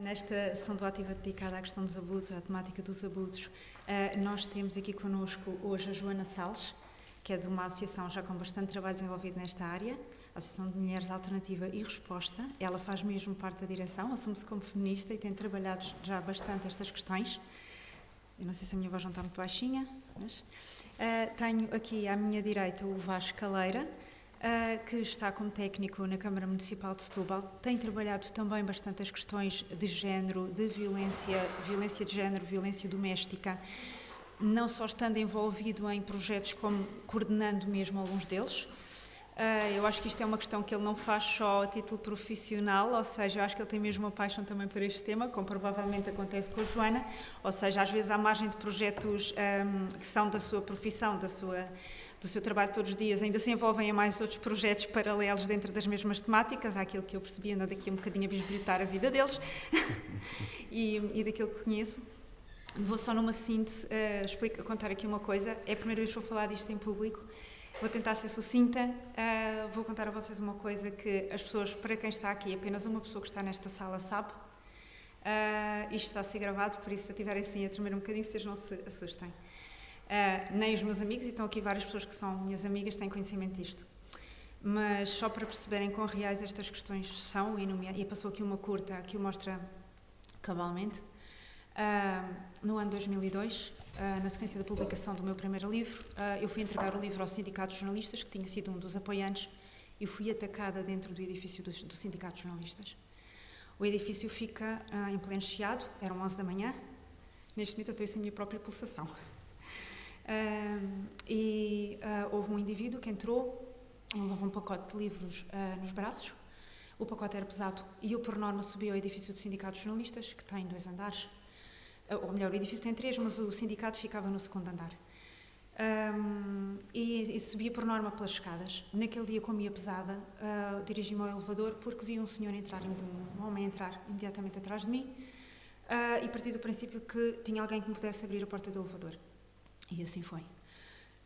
Nesta sessão do Ativa dedicada à questão dos abusos, à temática dos abusos, nós temos aqui connosco hoje a Joana Salles, que é de uma associação já com bastante trabalho desenvolvido nesta área, a Associação de Mulheres Alternativa e Resposta. Ela faz mesmo parte da direção, assume-se como feminista e tem trabalhado já bastante estas questões. Eu não sei se a minha voz não está muito baixinha, mas tenho aqui à minha direita o Vasco Caleira, que está como técnico na Câmara Municipal de Setúbal. Tem trabalhado também bastante as questões de género, de violência de género, violência doméstica, não só estando envolvido em projetos como coordenando mesmo alguns deles. Eu acho que isto é uma questão que ele não faz só a título profissional, ou seja, eu acho que ele tem mesmo uma paixão também por este tema, como provavelmente acontece com a Joana, ou seja, às vezes à margem de projetos que são da sua profissão, do seu trabalho todos os dias, ainda se envolvem em mais outros projetos paralelos dentro das mesmas temáticas, àquilo que eu percebi, ando daqui um bocadinho a bisbilhotar a vida deles e daquilo que conheço. Vou só numa síntese contar aqui uma coisa, é a primeira vez que vou falar disto em público. Vou tentar ser sucinta, vou contar a vocês uma coisa que as pessoas, para quem está aqui, apenas uma pessoa que está nesta sala sabe. Isto está a ser gravado, por isso se eu estiver assim a tremer um bocadinho, vocês não se assustem. Nem os meus amigos, e estão aqui várias pessoas que são minhas amigas, têm conhecimento disto. Mas só para perceberem quão reais estas questões são, e passou aqui uma curta que o mostra cabalmente. No ano 2002, na sequência da publicação do meu primeiro livro, eu fui entregar o livro ao Sindicato de Jornalistas, que tinha sido um dos apoiantes, e fui atacada dentro do edifício do Sindicato de Jornalistas. O edifício fica em pleno chiado, eram 11 da manhã, neste momento eu tenho a minha própria pulsação. Houve um indivíduo que entrou, levava um pacote de livros nos braços, o pacote era pesado, e eu, por norma, subi ao edifício do Sindicato de Jornalistas, que tem 2 andares, ou melhor, o edifício tem 3, mas o sindicato ficava no 2º andar. E subia por norma pelas escadas. Naquele dia, como ia pesada, dirigi-me ao elevador porque vi um senhor um homem entrar imediatamente atrás de mim, e parti do princípio que tinha alguém que me pudesse abrir a porta do elevador. E assim foi.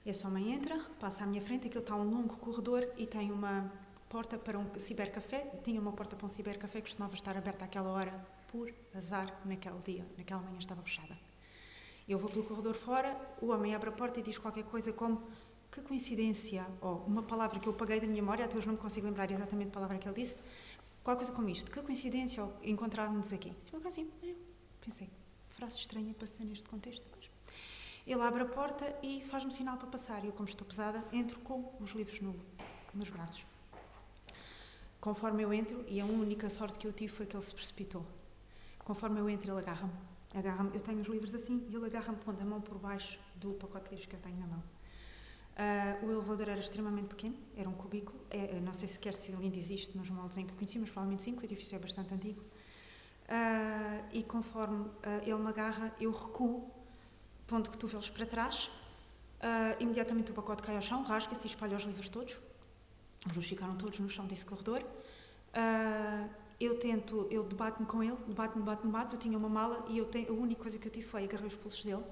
Esse homem entra, passa à minha frente, aquilo está um longo corredor e tem uma porta para um cibercafé. Tinha uma porta para um cibercafé que costumava estar aberta àquela hora. Por azar, naquele dia, naquela manhã estava fechada. Eu vou pelo corredor fora, o homem abre a porta e diz qualquer coisa como que coincidência, ou uma palavra que eu apaguei da minha memória, até hoje não me consigo lembrar exatamente a palavra que ele disse, qualquer coisa como isto, que coincidência encontrarmos aqui. Assim, eu pensei, frase estranha para ser neste contexto, mas ele abre a porta e faz-me sinal para passar, e eu, como estou pesada, entro com os livros nos braços. Conforme eu entro, e a única sorte que eu tive foi que ele se precipitou. Conforme eu entro, ele agarra-me, eu tenho os livros assim, e ele agarra-me pondo a mão por baixo do pacote de livros que eu tenho na mão. O elevador era extremamente pequeno, era um cubículo, não sei sequer se ele ainda existe nos moldes em que conheci, mas provavelmente sim, o edifício é bastante antigo. E conforme ele me agarra, eu recuo, pondo cotovelos para trás, imediatamente o pacote cai ao chão, rasga-se e espalha os livros todos. Os livros ficaram todos no chão desse corredor. Eu debate-me com ele, debate-me, eu tinha uma mala e a única coisa que eu tive foi agarrei os pulsos dele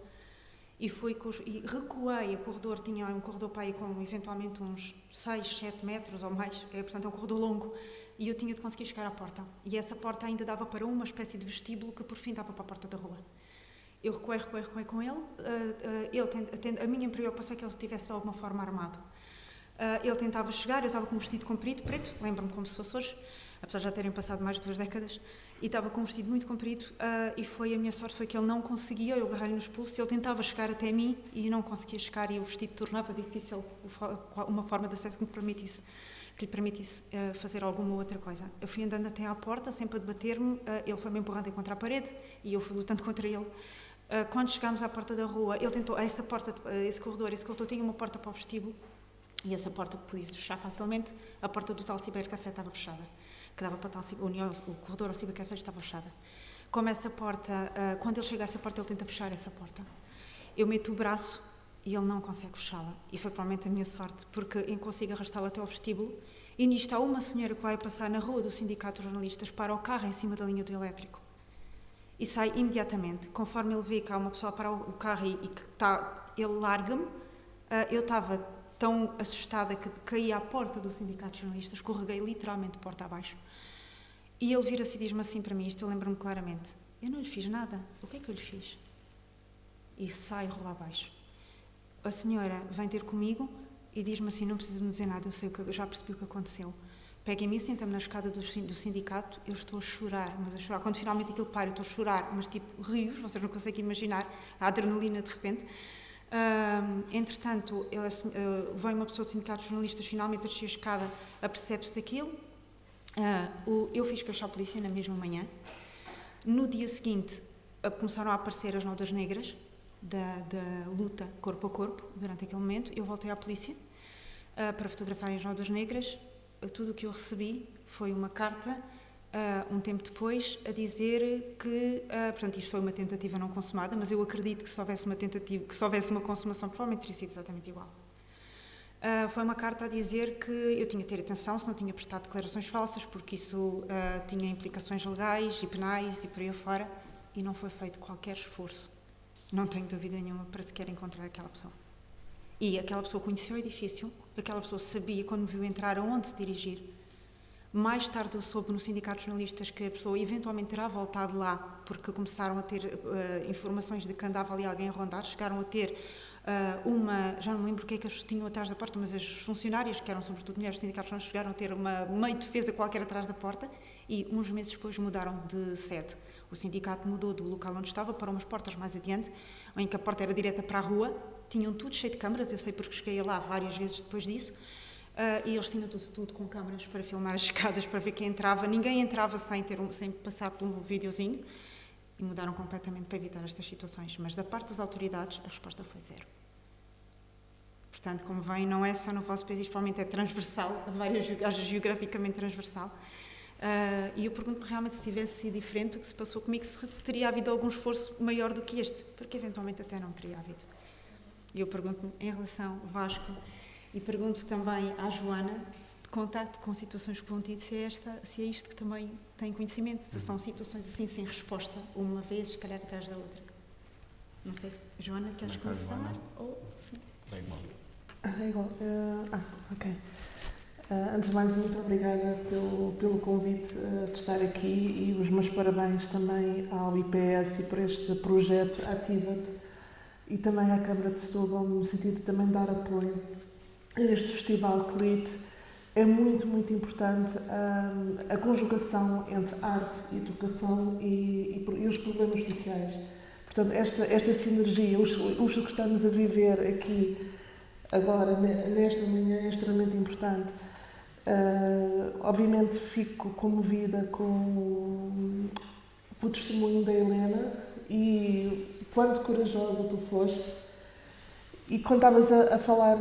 e recuei a corredor, tinha um corredor para aí com eventualmente uns 6, 7 metros ou mais, portanto é um corredor longo, e eu tinha de conseguir chegar à porta. E essa porta ainda dava para uma espécie de vestíbulo que por fim dava para a porta da rua. Eu recuei com ele, a minha preocupação é que ele estivesse de alguma forma armado. Ele tentava chegar, eu estava com um vestido comprido, preto, lembro-me como se fosse hoje, apesar de já terem passado mais de 2 décadas, e estava com um vestido muito comprido, e a minha sorte foi que ele não conseguia, eu agarrei-lhe nos pulsos, ele tentava chegar até mim e não conseguia chegar, e o vestido tornava difícil uma forma de acesso que lhe permitisse fazer alguma outra coisa. Eu fui andando até à porta, sempre a debater-me, ele foi-me empurrando contra a parede, e eu fui lutando contra ele. Quando chegámos à porta da rua, ele tentou, esse corredor tinha uma porta para o vestíbulo, e essa porta podia-se fechar facilmente. A porta do tal cibercafé estava fechada, que dava para o corredor ao cibercafé estava fechada. Como essa porta, quando ele chega a essa porta, ele tenta fechar essa porta. Eu meto o braço e ele não consegue fechá-la. E foi provavelmente a minha sorte, porque eu consigo arrastá-la até ao vestíbulo, e nisto há uma senhora que vai passar na rua do Sindicato de Jornalistas para o carro em cima da linha do elétrico. E sai imediatamente. Conforme ele vê que há uma pessoa a parar o carro e que ele larga-me, eu estava tão assustada que caí à porta do Sindicato de Jornalistas, escorreguei literalmente porta abaixo. E ele vira-se e diz-me assim para mim, isto eu lembro-me claramente, eu não lhe fiz nada, o que é que eu lhe fiz? E sai rua abaixo. A senhora vem ter comigo e diz-me assim, não precisa me dizer nada, eu já percebi o que aconteceu. Pega em mim, senta-me na escada do sindicato, eu estou a chorar, mas a chorar. Quando finalmente aquilo para, eu estou a chorar, mas tipo rios, vocês não conseguem imaginar a adrenalina de repente. Entretanto, vem uma pessoa do sindicato de jornalistas finalmente a descer a escada, apercebe-se daquilo. Eu fiz queixar a polícia na mesma manhã. No dia seguinte, começaram a aparecer as notas negras da luta corpo a corpo, durante aquele momento. Eu voltei à polícia para fotografar as notas negras. Tudo o que eu recebi foi uma carta, um tempo depois, a dizer que, portanto, isto foi uma tentativa não consumada, mas eu acredito que se houvesse uma tentativa, que se houvesse uma consumação, provavelmente teria sido exatamente igual. Foi uma carta a dizer que eu tinha de ter atenção se não tinha prestado declarações falsas, porque isso tinha implicações legais e penais e por aí afora, e não foi feito qualquer esforço, não tenho dúvida nenhuma, para sequer encontrar aquela pessoa. E aquela pessoa conheceu o edifício, aquela pessoa sabia, quando me viu entrar, aonde se dirigir. Mais tarde eu soube no sindicato de jornalistas que a pessoa eventualmente terá voltado lá, porque começaram a ter informações de que andava ali alguém a rondar, chegaram a ter já não me lembro o que é que eles tinham atrás da porta, mas as funcionárias, que eram sobretudo mulheres do sindicato de jornalistas, chegaram a ter uma meio defesa qualquer atrás da porta e uns meses depois mudaram de sede. O sindicato mudou do local onde estava para umas portas mais adiante, em que a porta era direta para a rua, tinham tudo cheio de câmaras, eu sei porque cheguei lá várias vezes depois disso, e eles tinham tudo com câmaras para filmar as escadas, para ver quem entrava. Ninguém entrava sem passar por um videozinho, e mudaram completamente para evitar estas situações. Mas da parte das autoridades, a resposta foi zero. Portanto, como veem, não é só no vosso país, provavelmente é transversal, geograficamente transversal. E eu pergunto-me realmente se tivesse sido diferente o que se passou comigo, se teria havido algum esforço maior do que este, porque eventualmente até não teria havido. E eu pergunto-me em relação ao Vasco, e pergunto também à Joana, de contacto com situações que vão ter, se é isto que também tem conhecimento, se são situações assim sem resposta, uma vez, se calhar atrás da outra. Não sei se, Joana, queres começar? Ou, sim. É igual. É igual. Ok. Antes de mais, muito obrigada pelo convite de estar aqui e os meus parabéns também ao IPS e por este projeto Ativa-te e também à Câmara de Setúbal, no sentido de também dar apoio a este festival CLIT. É muito, muito importante a conjugação entre arte, educação e os problemas sociais. Portanto, esta sinergia, o que estamos a viver aqui agora, nesta manhã, é extremamente importante. Obviamente fico comovida com o testemunho da Helena e quanto corajosa tu foste. E quando estavas a falar,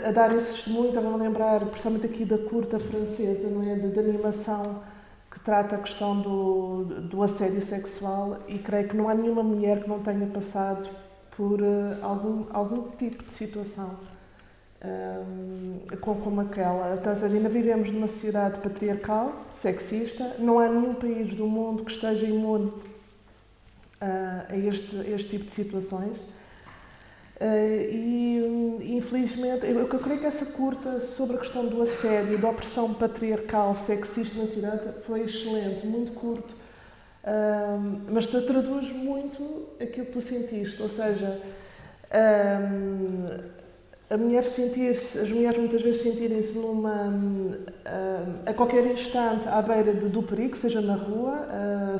a dar esse testemunho, estava-me a lembrar, principalmente aqui da curta francesa, não é? De animação, que trata a questão do assédio sexual, e creio que não há nenhuma mulher que não tenha passado por algum tipo de situação como aquela. Então, ainda vivemos numa sociedade patriarcal, sexista, não há nenhum país do mundo que esteja imune a este tipo de situações. Infelizmente, eu creio que essa curta sobre a questão do assédio, da opressão patriarcal, sexista na sociedade foi excelente, muito curto, mas traduz muito aquilo que tu sentiste, ou seja, a mulher as mulheres muitas vezes sentirem-se a qualquer instante à beira do perigo, seja na rua,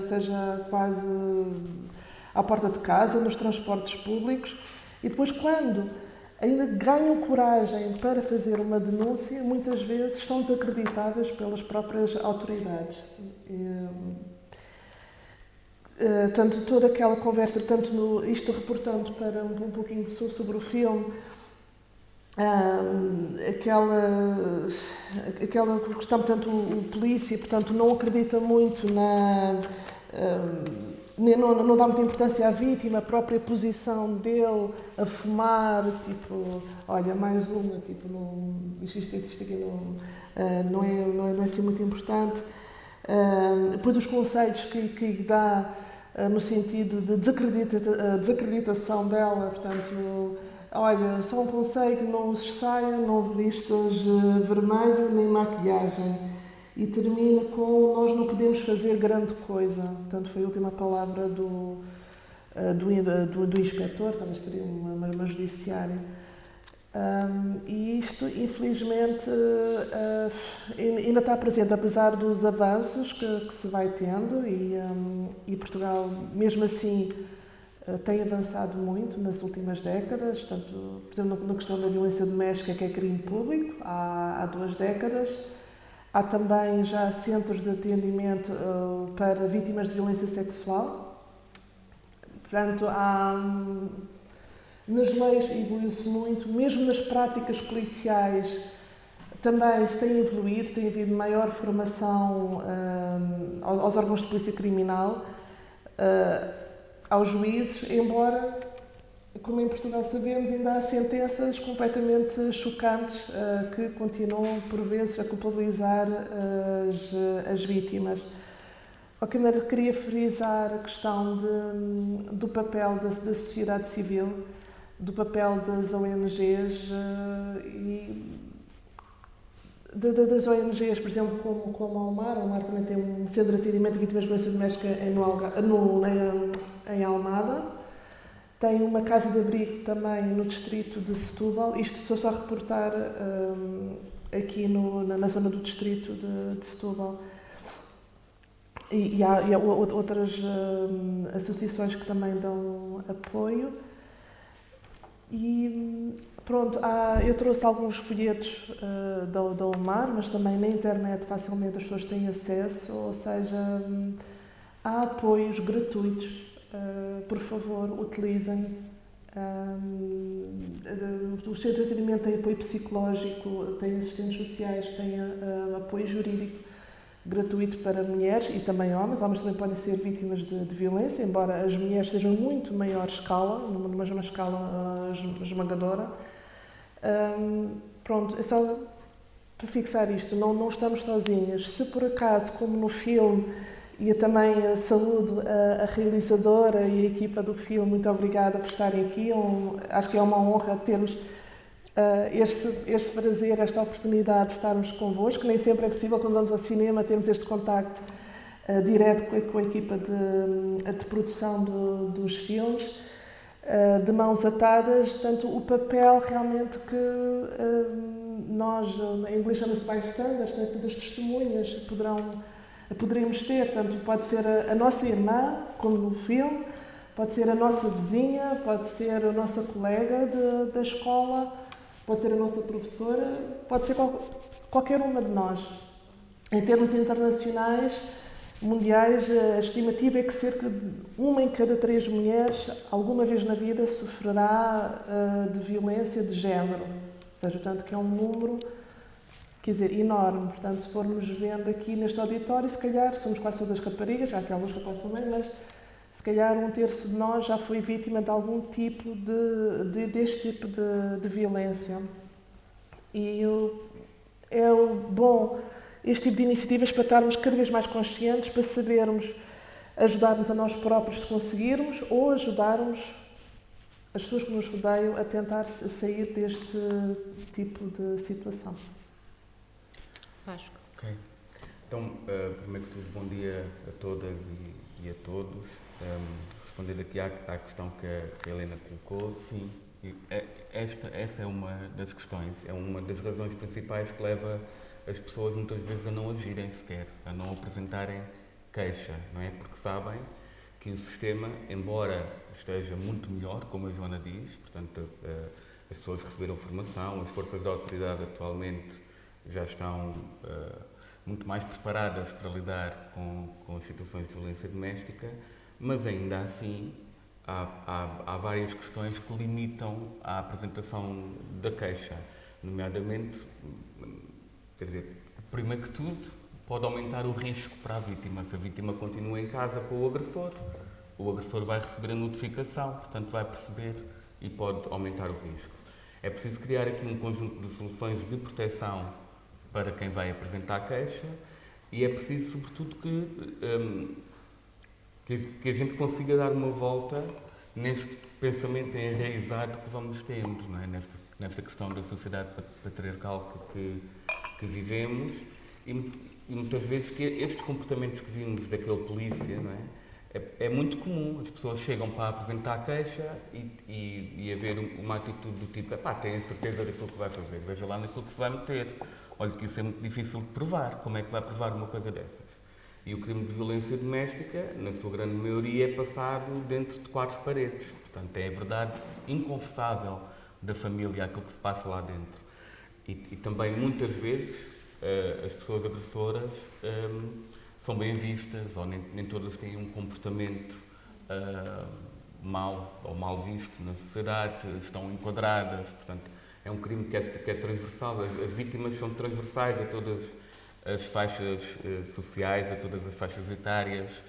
seja quase à porta de casa, nos transportes públicos. E depois, quando ainda ganham coragem para fazer uma denúncia, muitas vezes são desacreditadas pelas próprias autoridades. Tanto toda aquela conversa, isto reportando para um pouquinho sobre o filme, aquela questão, portanto, o polícia, portanto, não acredita muito não dá muita importância à vítima, a própria posição dele a fumar, tipo, olha, mais uma, tipo, isto aqui não é assim muito importante. Depois os conselhos que dá no sentido de desacreditação dela, portanto, olha, só um conselho, não uses saia, não vistas vermelho nem maquilhagem. e termina com nós não podemos fazer grande coisa. Portanto, foi a última palavra do inspetor, talvez seria uma judiciária. E isto, infelizmente, ainda está presente, apesar dos avanços que se vai tendo, e Portugal, mesmo assim, tem avançado muito nas últimas décadas, tanto, por exemplo, na questão da violência doméstica, que é crime público, há 2 décadas. Há também já centros de atendimento para vítimas de violência sexual. Portanto, nas leis evoluiu-se muito, mesmo nas práticas policiais também se tem evoluído, tem havido maior formação aos órgãos de polícia criminal, aos juízes, embora, como em Portugal sabemos, ainda há sentenças completamente chocantes que continuam, por vezes, a culpabilizar as vítimas. De qualquer maneira, queria frisar a questão do papel da sociedade civil, do papel das ONGs e das ONGs, por exemplo, como a Almar. A Almar também tem um centro de atendimento de vítimas de violência doméstica em Almada. Tem uma casa de abrigo também no distrito de Setúbal. Isto estou só a reportar aqui na zona do distrito de Setúbal. E há outras associações que também dão apoio. E pronto, eu trouxe alguns folhetos da UMAR, mas também na internet facilmente as pessoas têm acesso, ou seja, há apoios gratuitos. Por favor, utilizem. Os centros de atendimento têm apoio psicológico, têm assistentes sociais, têm apoio jurídico gratuito para mulheres e também homens. Homens também podem ser vítimas de violência, embora as mulheres sejam muito maior escala, numa escala esmagadora. Pronto, é só para fixar isto, não estamos sozinhas. Se por acaso, como no filme, e também saúdo a realizadora e a equipa do filme, muito obrigada por estarem aqui. Acho que é uma honra termos este prazer, esta oportunidade de estarmos convosco. Nem sempre é possível, quando vamos ao cinema, termos este contacto direto com a equipa de produção dos filmes, de mãos atadas. Portanto, o papel realmente que nós, em inglês chama-se bystanders, né, todas as testemunhas poderemos ter. Tanto pode ser a nossa irmã, como no filme, pode ser a nossa vizinha, pode ser a nossa colega da escola, pode ser a nossa professora, pode ser qualquer uma de nós. Em termos internacionais, mundiais, a estimativa é que cerca de 1 em cada 3 mulheres, alguma vez na vida, sofrerá de violência de género. Ou seja, portanto, que é um número, quer dizer, enorme. Portanto, se formos vendo aqui neste auditório, se calhar somos quase todas raparigas, já que há alguns rapazes também, mas se calhar 1/3 de nós já foi vítima de algum tipo deste tipo de violência. E é bom este tipo de iniciativas para estarmos cada vez mais conscientes, para sabermos ajudar-nos a nós próprios se conseguirmos, ou ajudarmos as pessoas que nos rodeiam a tentar sair deste tipo de situação. Vasco. Ok. Então, primeiro que tudo, bom dia a todas e a todos. Respondendo aqui à questão que a Helena colocou, sim, essa é uma das questões, é uma das razões principais que leva as pessoas muitas vezes a não agirem sequer, a não apresentarem queixa, não é? Porque sabem que o sistema, embora esteja muito melhor, como a Joana diz, portanto, as pessoas receberam formação, as forças da autoridade atualmente já estão muito mais preparadas para lidar com as situações de violência doméstica, mas ainda assim há várias questões que limitam a apresentação da queixa, nomeadamente, quer dizer, primeiro que tudo, pode aumentar o risco para a vítima. Se a vítima continua em casa com o agressor vai receber a notificação, portanto vai perceber e pode aumentar o risco. É preciso criar aqui um conjunto de soluções de proteção para quem vai apresentar a queixa e é preciso, sobretudo, que a gente consiga dar uma volta neste pensamento enraizado que vamos tendo, não é? Nesta questão da sociedade patriarcal que vivemos e muitas vezes que estes comportamentos que vimos daquele polícia, não é? É muito comum. As pessoas chegam para apresentar a queixa e haver uma atitude do tipo, tenho certeza daquilo que vai fazer, veja lá naquilo que se vai meter. Olha que isso é muito difícil de provar. Como é que vai provar uma coisa dessas? E o crime de violência doméstica, na sua grande maioria, é passado dentro de 4 paredes. Portanto, é a verdade inconfessável da família, aquilo que se passa lá dentro. E também, muitas vezes, as pessoas agressoras são bem vistas, ou nem todas têm um comportamento mau ou mal visto na sociedade, estão enquadradas. Portanto, é um crime que é transversal. As vítimas são transversais a todas as faixas sociais, a todas as faixas etárias,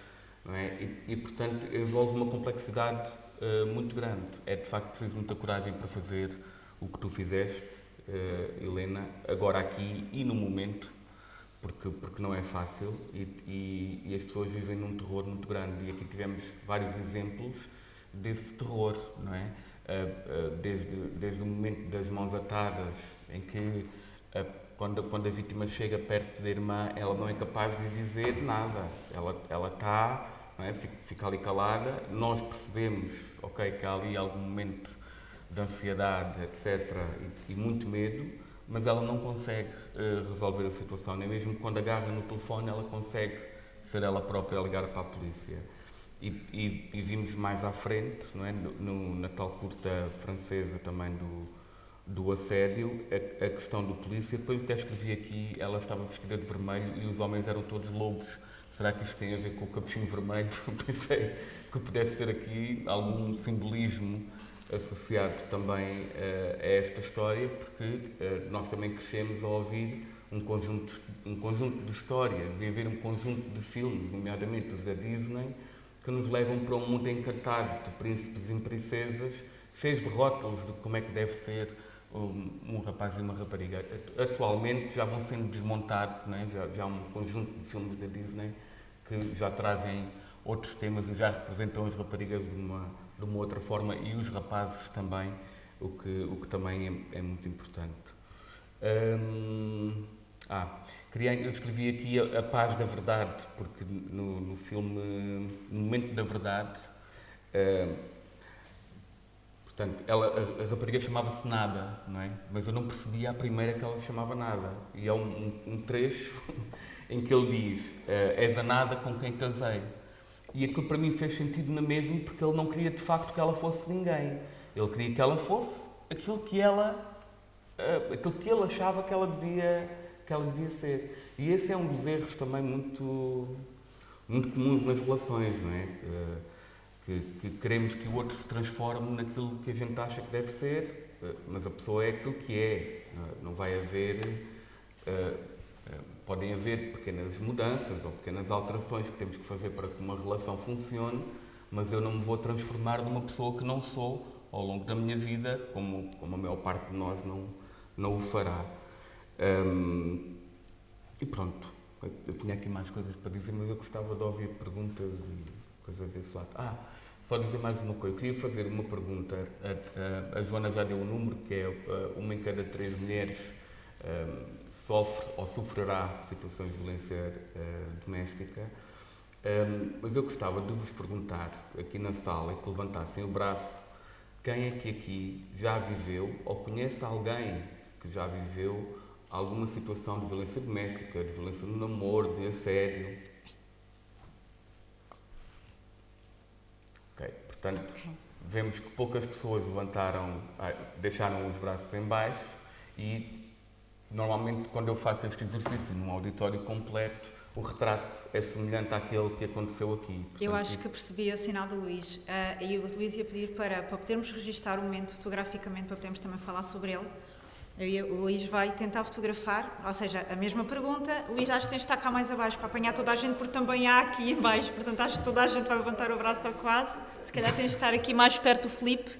não é? Portanto, envolve uma complexidade muito grande. É, de facto, preciso muita coragem para fazer o que tu fizeste, Helena, agora aqui e no momento, porque não é fácil e as pessoas vivem num terror muito grande. E aqui tivemos vários exemplos desse terror, não é? Desde o momento das mãos atadas, em que quando a vítima chega perto da irmã, ela não é capaz de lhe dizer nada. Ela está, não é? Fica ali calada. Nós percebemos, que há ali algum momento de ansiedade, etc., e muito medo, mas ela não consegue resolver a situação. Nem mesmo quando agarra no telefone, ela consegue ser ela própria a ligar para a polícia. E vimos mais à frente, não é? Na tal curta francesa também do assédio, a questão do polícia. Depois até escrevi aqui, ela estava vestida de vermelho e os homens eram todos lobos. Será que isto tem a ver com o capuchinho vermelho? Pensei que pudesse ter aqui algum simbolismo associado também a esta história, porque nós também crescemos a ouvir um conjunto de histórias e a ver um conjunto de filmes, nomeadamente os da Disney, que nos levam para um mundo encantado de príncipes e princesas, cheios de rótulos de como é que deve ser um rapaz e uma rapariga. Atualmente já vão sendo desmontados, não é? Já há um conjunto de filmes da Disney que já trazem outros temas e já representam as raparigas de uma outra forma e os rapazes também, o que também é muito importante. Eu escrevi aqui a paz da verdade, porque no filme No Momento da Verdade, portanto, a rapariga chamava-se Nada, não é? Mas eu não percebia à primeira que ela se chamava Nada. E há um trecho em que ele diz: és a Nada com quem casei. E aquilo para mim fez sentido na mesma, porque ele não queria de facto que ela fosse ninguém. Ele queria que ela fosse aquilo que ele achava que ela devia ser. E esse é um dos erros também muito, muito comuns nas relações, não é? Que queremos que o outro se transforme naquilo que a gente acha que deve ser, mas a pessoa é aquilo que é. Não vai haver... Podem haver pequenas mudanças ou pequenas alterações que temos que fazer para que uma relação funcione, mas eu não me vou transformar numa pessoa que não sou ao longo da minha vida, como a maior parte de nós não o fará. E pronto, eu tinha aqui mais coisas para dizer, mas eu gostava de ouvir perguntas e coisas desse lado. Só dizer mais uma coisa, eu queria fazer uma pergunta. A Joana já deu o número, que é uma em cada 3 mulheres sofre ou sofrerá situações de violência doméstica, mas eu gostava de vos perguntar aqui na sala, que levantassem o braço, quem é que aqui já viveu ou conhece alguém que já viveu alguma situação de violência doméstica, de violência no namoro, de assédio? Portanto, vemos que poucas pessoas deixaram os braços em baixo e normalmente, quando eu faço este exercício num auditório completo, o retrato é semelhante àquele que aconteceu aqui. Portanto, eu acho que percebi o sinal do Luís. E o Luís ia pedir para podermos registar o momento fotograficamente, para podermos também falar sobre ele. O Luís vai tentar fotografar, ou seja, a mesma pergunta. Luís, acho que tens de estar cá mais abaixo para apanhar toda a gente, porque também há aqui em baixo. Portanto, acho que toda a gente vai levantar o braço ou quase. Se calhar tens de estar aqui mais perto do Filipe.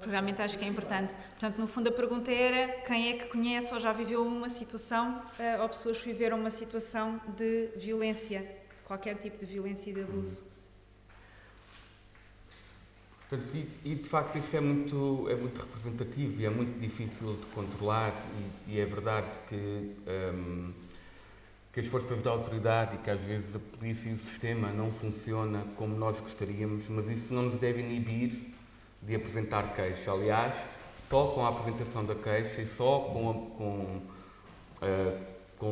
Realmente acho que é importante. Portanto, no fundo a pergunta era quem é que conhece ou já viveu uma situação, ou pessoas que viveram uma situação de violência, de qualquer tipo de violência e de abuso. Portanto, e de facto isto é muito representativo e é muito difícil de controlar e é verdade que as forças da autoridade e que às vezes a polícia e o sistema não funcionam como nós gostaríamos, mas isso não nos deve inibir de apresentar queixa. Aliás, só com a apresentação da queixa e só com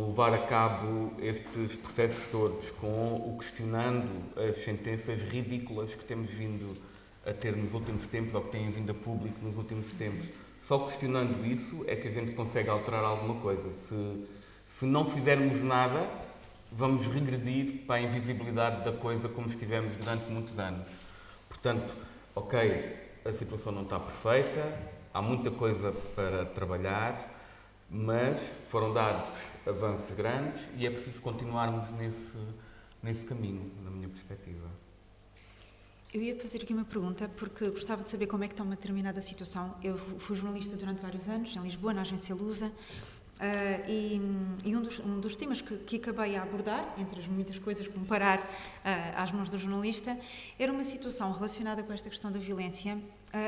levar a cabo estes processos todos, com o questionando as sentenças ridículas que temos vindo a ter nos últimos tempos, ou que têm vindo a público nos últimos tempos, só questionando isso é que a gente consegue alterar alguma coisa. Se não fizermos nada, vamos regredir para a invisibilidade da coisa como estivemos durante muitos anos. Portanto, ok, a situação não está perfeita, há muita coisa para trabalhar, mas foram dados avanços grandes e é preciso continuarmos nesse caminho, na minha perspectiva. Eu ia fazer aqui uma pergunta, porque gostava de saber como é que está uma determinada situação. Eu fui jornalista durante vários anos, em Lisboa, na agência Lusa, e um dos temas que acabei a abordar, entre as muitas coisas que me parar às mãos do jornalista, era uma situação relacionada com esta questão da violência,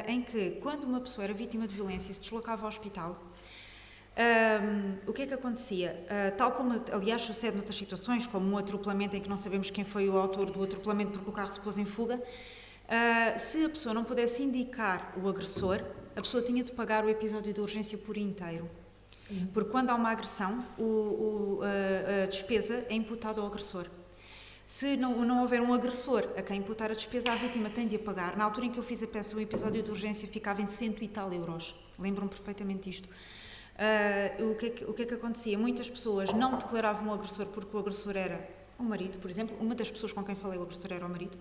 em que, quando uma pessoa era vítima de violência e se deslocava ao hospital, o que é que acontecia? Tal como, aliás, sucede noutras situações, como um atropelamento em que não sabemos quem foi o autor do atropelamento porque o carro se pôs em fuga, se a pessoa não pudesse indicar o agressor, a pessoa tinha de pagar o episódio de urgência por inteiro. Porque quando há uma agressão, a despesa é imputada ao agressor. Se não houver um agressor a quem imputar a despesa, a vítima tem de a pagar. Na altura em que eu fiz a peça, o episódio de urgência ficava em 100 e tal euros. Lembram-me perfeitamente isto. O que é que acontecia? Muitas pessoas não declaravam o agressor porque o agressor era o marido, por exemplo. Uma das pessoas com quem falei, o agressor era o marido.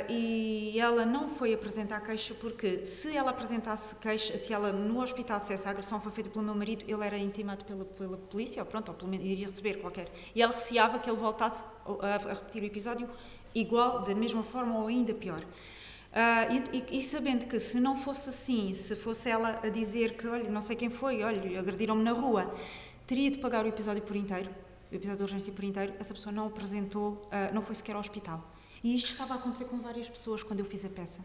E ela não foi apresentar queixa porque, se ela apresentasse queixa, se ela no hospital dissesse a agressão foi feita pelo meu marido, ele era intimado pela polícia, ou pelo menos iria receber qualquer. E ela receava que ele voltasse a repetir o episódio igual, da mesma forma ou ainda pior. E sabendo que, se não fosse assim, se fosse ela a dizer que, olha, não sei quem foi, olha, agrediram-me na rua, teria de pagar o episódio por inteiro, o episódio de urgência por inteiro. Essa pessoa não apresentou, não foi sequer ao hospital. E isto estava a acontecer com várias pessoas quando eu fiz a peça.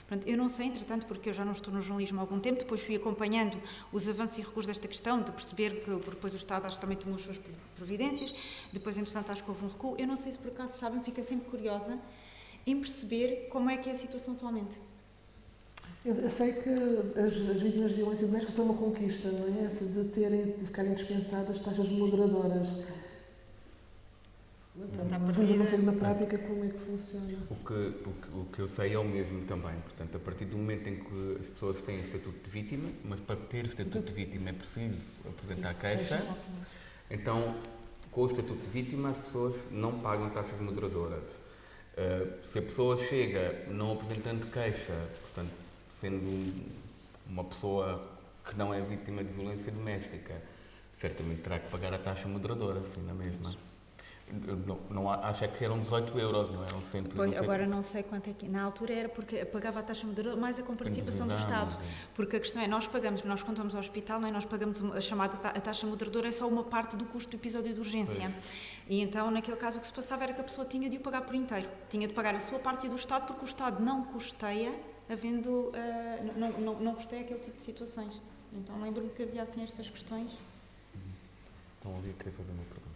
Portanto, eu não sei, entretanto, porque eu já não estou no jornalismo há algum tempo, depois fui acompanhando os avanços e recuos desta questão, de perceber que depois o Estado acho que também tomou as suas providências, depois, entretanto, acho que houve um recuo. Eu não sei se por acaso sabem, fico sempre curiosa em perceber como é que é a situação atualmente. Eu sei que as vítimas de violência doméstica foi uma conquista, não é? Essa de ficarem dispensadas taxas moderadoras. Mas não sei na prática como é que funciona. O que eu sei é o mesmo também. Portanto, a partir do momento em que as pessoas têm estatuto de vítima, mas para ter estatuto de vítima é preciso apresentar queixa, então, com o estatuto de vítima, as pessoas não pagam taxas moderadoras. Se a pessoa chega não apresentando queixa, portanto, sendo uma pessoa que não é vítima de violência doméstica, certamente terá que pagar a taxa moderadora, assim, na mesma. Não acho que eram 18 euros, não eram 100. Pois, agora não sei quanto é que... Na altura era porque pagava a taxa moderadora mais a comparticipação do Estado. Porque a questão é, nós contamos ao hospital, não é? Nós pagamos a chamada a taxa moderadora, é só uma parte do custo do episódio de urgência. Pois. E então, naquele caso, o que se passava era que a pessoa tinha de o pagar por inteiro. Tinha de pagar a sua parte do Estado, porque o Estado não custeia, não custeia aquele tipo de situações. Então, lembro-me que havia assim estas questões. Então, ali eu queria fazer uma pergunta.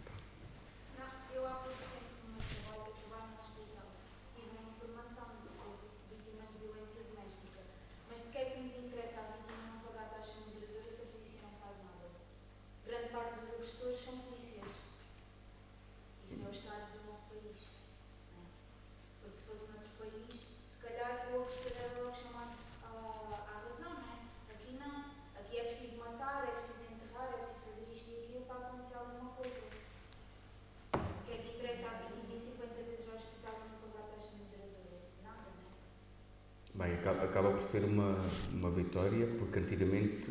Bem, acaba por ser uma vitória, porque antigamente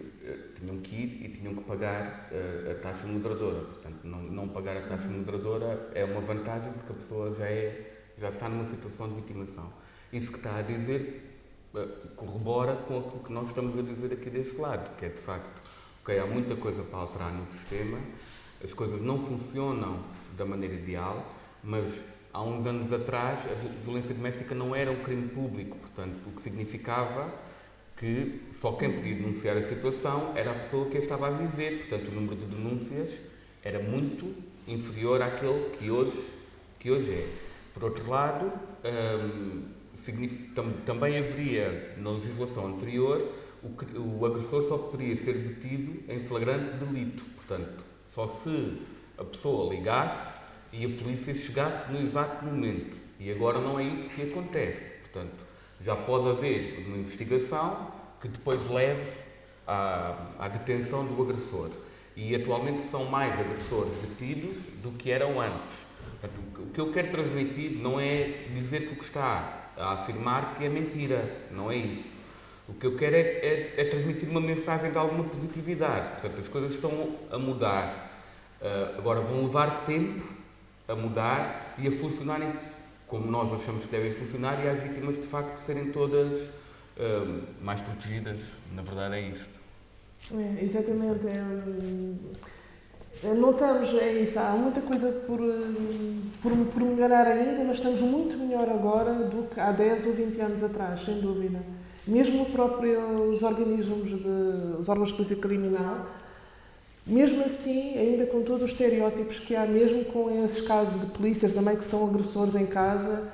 tinham que ir e tinham que pagar a taxa moderadora. Portanto, não pagar a taxa moderadora é uma vantagem, porque a pessoa já está numa situação de vitimação. Isso que está a dizer corrobora com aquilo que nós estamos a dizer aqui deste lado, que é de facto, ok, há muita coisa para alterar no sistema, as coisas não funcionam da maneira ideal, mas há uns anos atrás a violência doméstica não era um crime público, portanto, o que significava que só quem podia denunciar a situação era a pessoa que a estava a viver, portanto, o número de denúncias era muito inferior àquele que hoje é. Por outro lado, também haveria na legislação anterior o agressor só poderia ser detido em flagrante delito, portanto, só se a pessoa ligasse e a polícia chegasse no exato momento. E agora não é isso que acontece. Portanto, já pode haver uma investigação que depois leve à detenção do agressor. E atualmente são mais agressores detidos do que eram antes. Portanto, o que eu quero transmitir não é dizer que o que está a afirmar que é mentira. Não é isso. O que eu quero é transmitir uma mensagem de alguma positividade. Portanto, as coisas estão a mudar. Agora vão levar tempo a mudar e a funcionarem como nós achamos que devem funcionar e as vítimas de facto serem todas mais protegidas. Na verdade é isto. Exatamente. Notamos, é isso, há muita coisa por melhorar ainda, mas estamos muito melhor agora do que há 10 ou 20 anos atrás, sem dúvida. Mesmo os órgãos de polícia criminal, mesmo assim, ainda com todos os estereótipos que há, mesmo com esses casos de polícias também que são agressores em casa,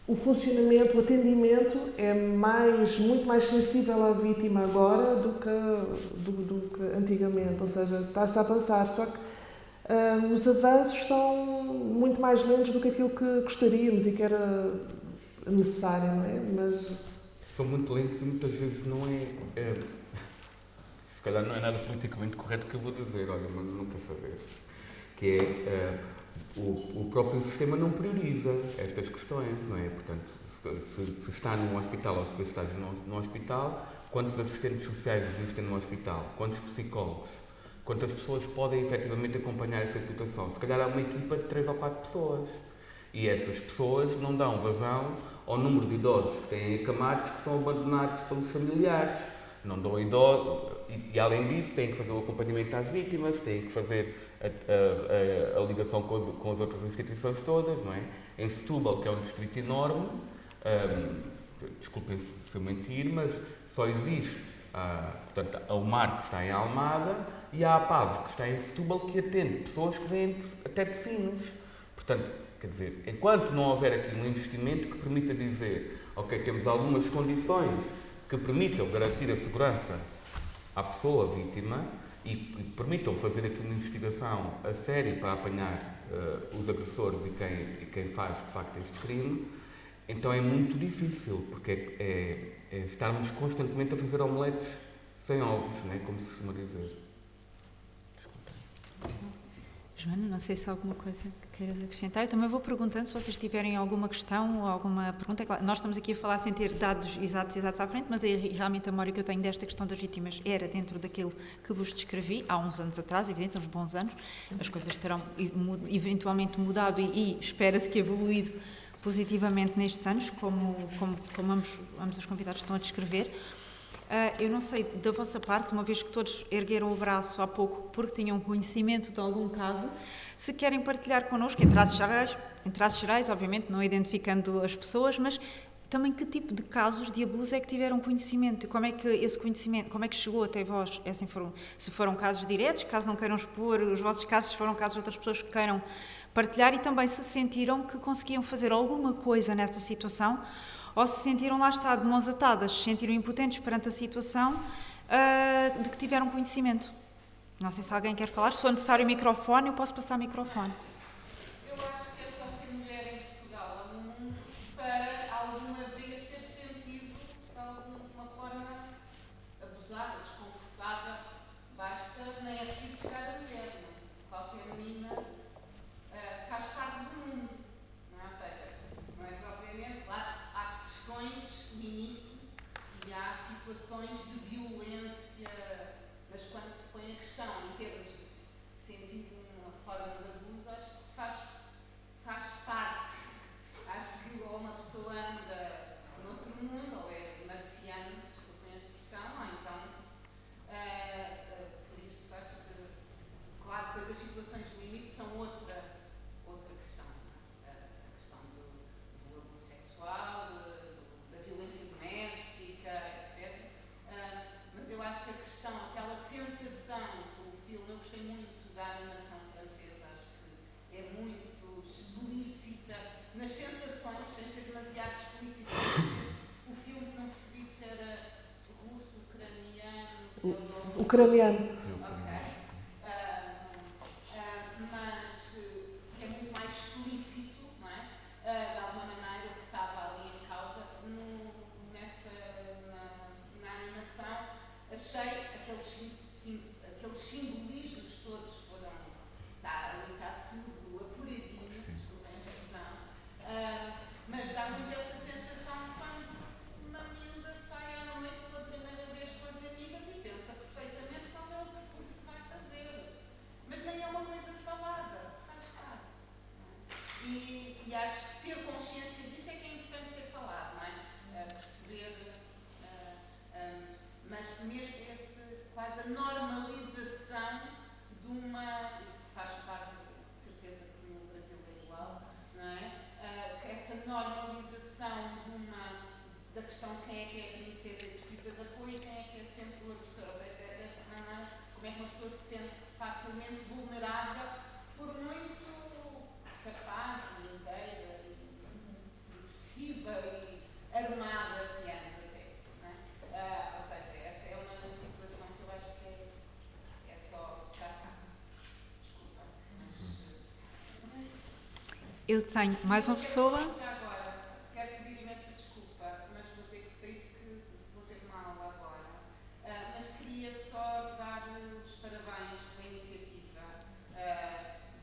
o funcionamento, o atendimento é muito mais sensível à vítima agora do que antigamente, ou seja, está-se a avançar, só que os avanços são muito mais lentos do que aquilo que gostaríamos e que era necessário, não é? Mas são muito lentos e muitas vezes não é se calhar não é nada politicamente correto que eu vou dizer, olha, mas não quer saber, que é o próprio sistema não prioriza estas questões, não é? Portanto, se está num hospital ou se está num hospital, quantos assistentes sociais existem no hospital? Quantos psicólogos? Quantas pessoas podem efetivamente acompanhar essa situação? Se calhar há uma equipa de 3 ou 4 pessoas e essas pessoas não dão vazão ao número de idosos que têm acamados que são abandonados pelos familiares. Não dão idosos, e além disso têm que fazer o acompanhamento às vítimas, têm que fazer a ligação com as outras instituições todas, não é? Em Setúbal, que é um distrito enorme, desculpem se eu mentir, mas só existe, portanto, a UMAR que está em Almada e a APAV que está em Setúbal que atende pessoas que vêm até de Sines. Portanto, quer dizer, enquanto não houver aqui um investimento que permita dizer, ok, temos algumas condições que permitam garantir a segurança à pessoa vítima e permitam fazer aqui uma investigação a sério para apanhar os agressores e quem faz de facto este crime, então é muito difícil, porque é estarmos constantemente a fazer omeletes sem ovos, não é? Como se costuma dizer. Joana, não sei se há alguma coisa que queiras acrescentar. Eu também vou perguntando se vocês tiverem alguma questão ou alguma pergunta. É claro, nós estamos aqui a falar sem ter dados exatos à frente, mas realmente a memória que eu tenho desta questão das vítimas era dentro daquilo que vos descrevi há uns anos atrás, evidente, uns bons anos. As coisas terão eventualmente mudado e espera-se que evoluído positivamente nestes anos, como ambos os convidados estão a descrever. Eu não sei, da vossa parte, uma vez que todos ergueram o braço há pouco porque tinham conhecimento de algum caso, se querem partilhar connosco, em traços gerais, obviamente não identificando as pessoas, mas também que tipo de casos de abuso é que tiveram conhecimento? Como é que esse conhecimento, como é que chegou até vós? Se foram casos diretos, caso não queiram expor os vossos casos, se foram casos de outras pessoas que queiram partilhar e também se sentiram que conseguiam fazer alguma coisa nessa situação ou se sentiram, lá está, de mãos atadas, se sentiram impotentes perante a situação de que tiveram conhecimento. Não sei se alguém quer falar. Se for necessário o microfone, eu posso passar o microfone. Eu acho que é só ser mulher em Portugal ou no mundo para alguma vez ter sentido de alguma forma abusada, desconfortável. Basta, nem é preciso chegar a mulher, não? Qualquer menina faz parte do mundo, não é? Ou seja, não é propriamente, claro, há questões limite e há situações de violência, mas quando se põe a questão em termos de sentido uma forma de abuso, acho Ucraniano. Mas é muito mais explícito, não é? De alguma maneira, o que estava ali em causa na animação. Achei aqueles simbolismos todos foram. Ali está tudo apuradinho, desculpa a injeção. Mas dá muito essa sensação quando uma miúda sai à noite pela primeira vez com as amigas e pensa perfeitamente qual é o percurso que vai fazer. Mas nem é uma coisa falada, faz parte. E acho que ter consciência disso é que é importante ser falado, não é? Perceber, mas mesmo quase a normalização de uma, faz parte, de certeza que no Brasil é igual, não é? Que essa normalização da questão de quem é que é a princesa e precisa de apoio e quem é que é sempre o agressor. Ou seja, desta maneira, como é que uma pessoa se sente facilmente vulnerável por muito capaz e inteira e agressiva e armada que antes até. Não é? Ou seja, essa é uma situação que eu acho que é só já está. Desculpa. Eu tenho mais uma pessoa. Já agora, quero pedir imensa desculpa, mas vou ter que sair porque vou ter uma aula agora. Mas queria só dar os parabéns pela iniciativa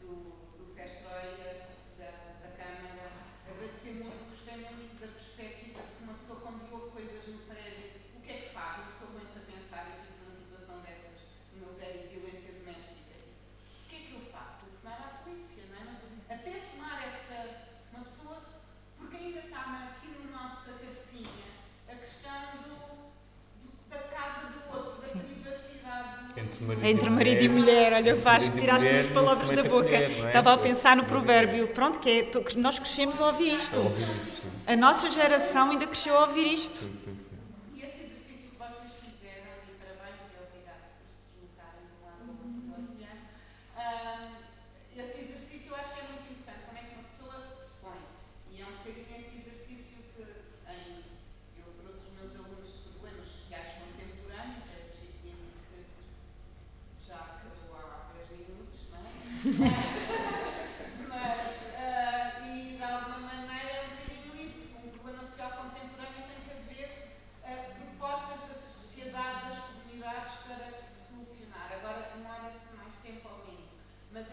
do Castroia, da Câmara. Agradecer muito, gostei muito da perspectiva de que uma pessoa, quando ouve coisas no prédio, o que é que faz? Uma pessoa começa a pensar, eu tive uma situação dessas no meu prédio de violência doméstica. O que é que eu faço? Telefonar à polícia, não é? Mas até tomar uma pessoa, porque ainda está aqui no nossa cabecinha a questão da casa do outro, da privacidade do outro. Entre marido e mulher, olha, Vasco, tiraste-me as palavras da boca. Estava a pensar no provérbio, pronto, que nós crescemos a ouvir isto. A nossa geração ainda cresceu a ouvir isto. E esse exercício que vocês fizeram, e parabéns e obrigado por se deslocarem do lado do oceano, esse exercício eu acho que é muito importante. Como é que uma pessoa se põe? E é um bocadinho esse exercício que eu trouxe os meus alunos de problemas sociais contemporâneos, é disciplina que já acabou há 10 minutos, não é? E de alguma maneira é um bocadinho isso. Um problema social contemporâneo tem que haver propostas da sociedade, das comunidades para solucionar. Agora, demora-se mais tempo ou menos. Mas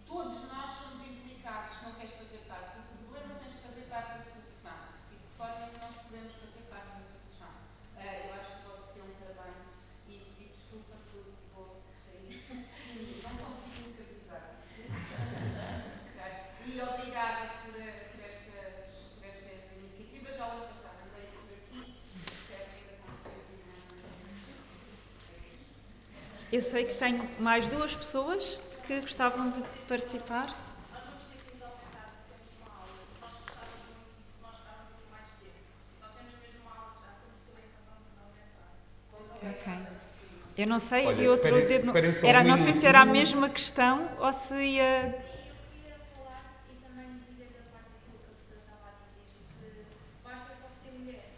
todos nós somos implicados, se não queres fazer parte do problema, tens que fazer parte da solução. E de que forma é que nós podemos fazer parte da solução? Eu acho que posso ter um trabalho e desculpa porque vou sair. Não consigo nunca avisar. E obrigada por estas iniciativas. Já o ano passado andei por aqui. Espero que aconteça. Eu sei que tenho mais duas pessoas que gostavam de participar. Nós vamos ter que nos ausentar, temos uma aula. Nós gostávamos muito de nós ficarmos aqui mais tempo. Só temos mesmo uma aula que já começou, então vamos nos ausentar. Ok. Eu não sei, Olha, vi outro esperem- dedo. esperem só Era, um não sei minuto. se era a mesma questão ou se ia. Sim, eu queria falar e também dizer da parte daquilo que a pessoa estava a dizer, que basta só ser mulher.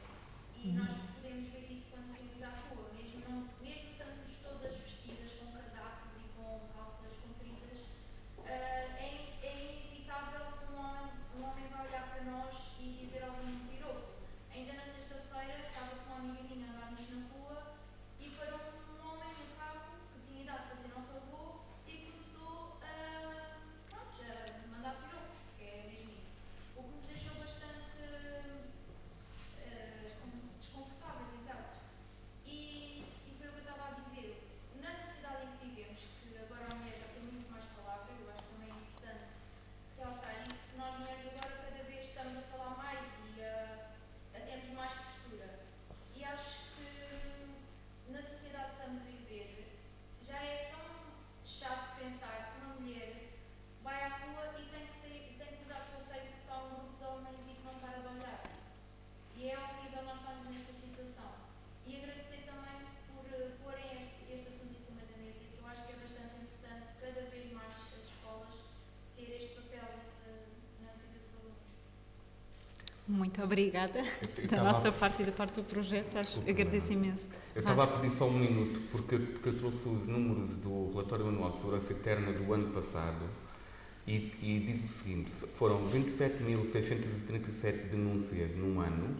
E nós podemos ver isso quando saímos à rua, mesmo estando todas vestidas com casacos e com calças compridas, é inevitável que um homem vai olhar para nós e dizer algum piropo. Ainda na sexta-feira estava com uma amiga minha a andarmos na rua e parou um homem no carro que tinha idade para ser nosso avô e começou a Muito obrigada Eu da nossa parte e da parte do projeto. Agradeço imenso. Eu estava a pedir só um minuto, porque eu trouxe os números do relatório anual de segurança interna do ano passado e diz o seguinte: foram 27.637 denúncias num ano,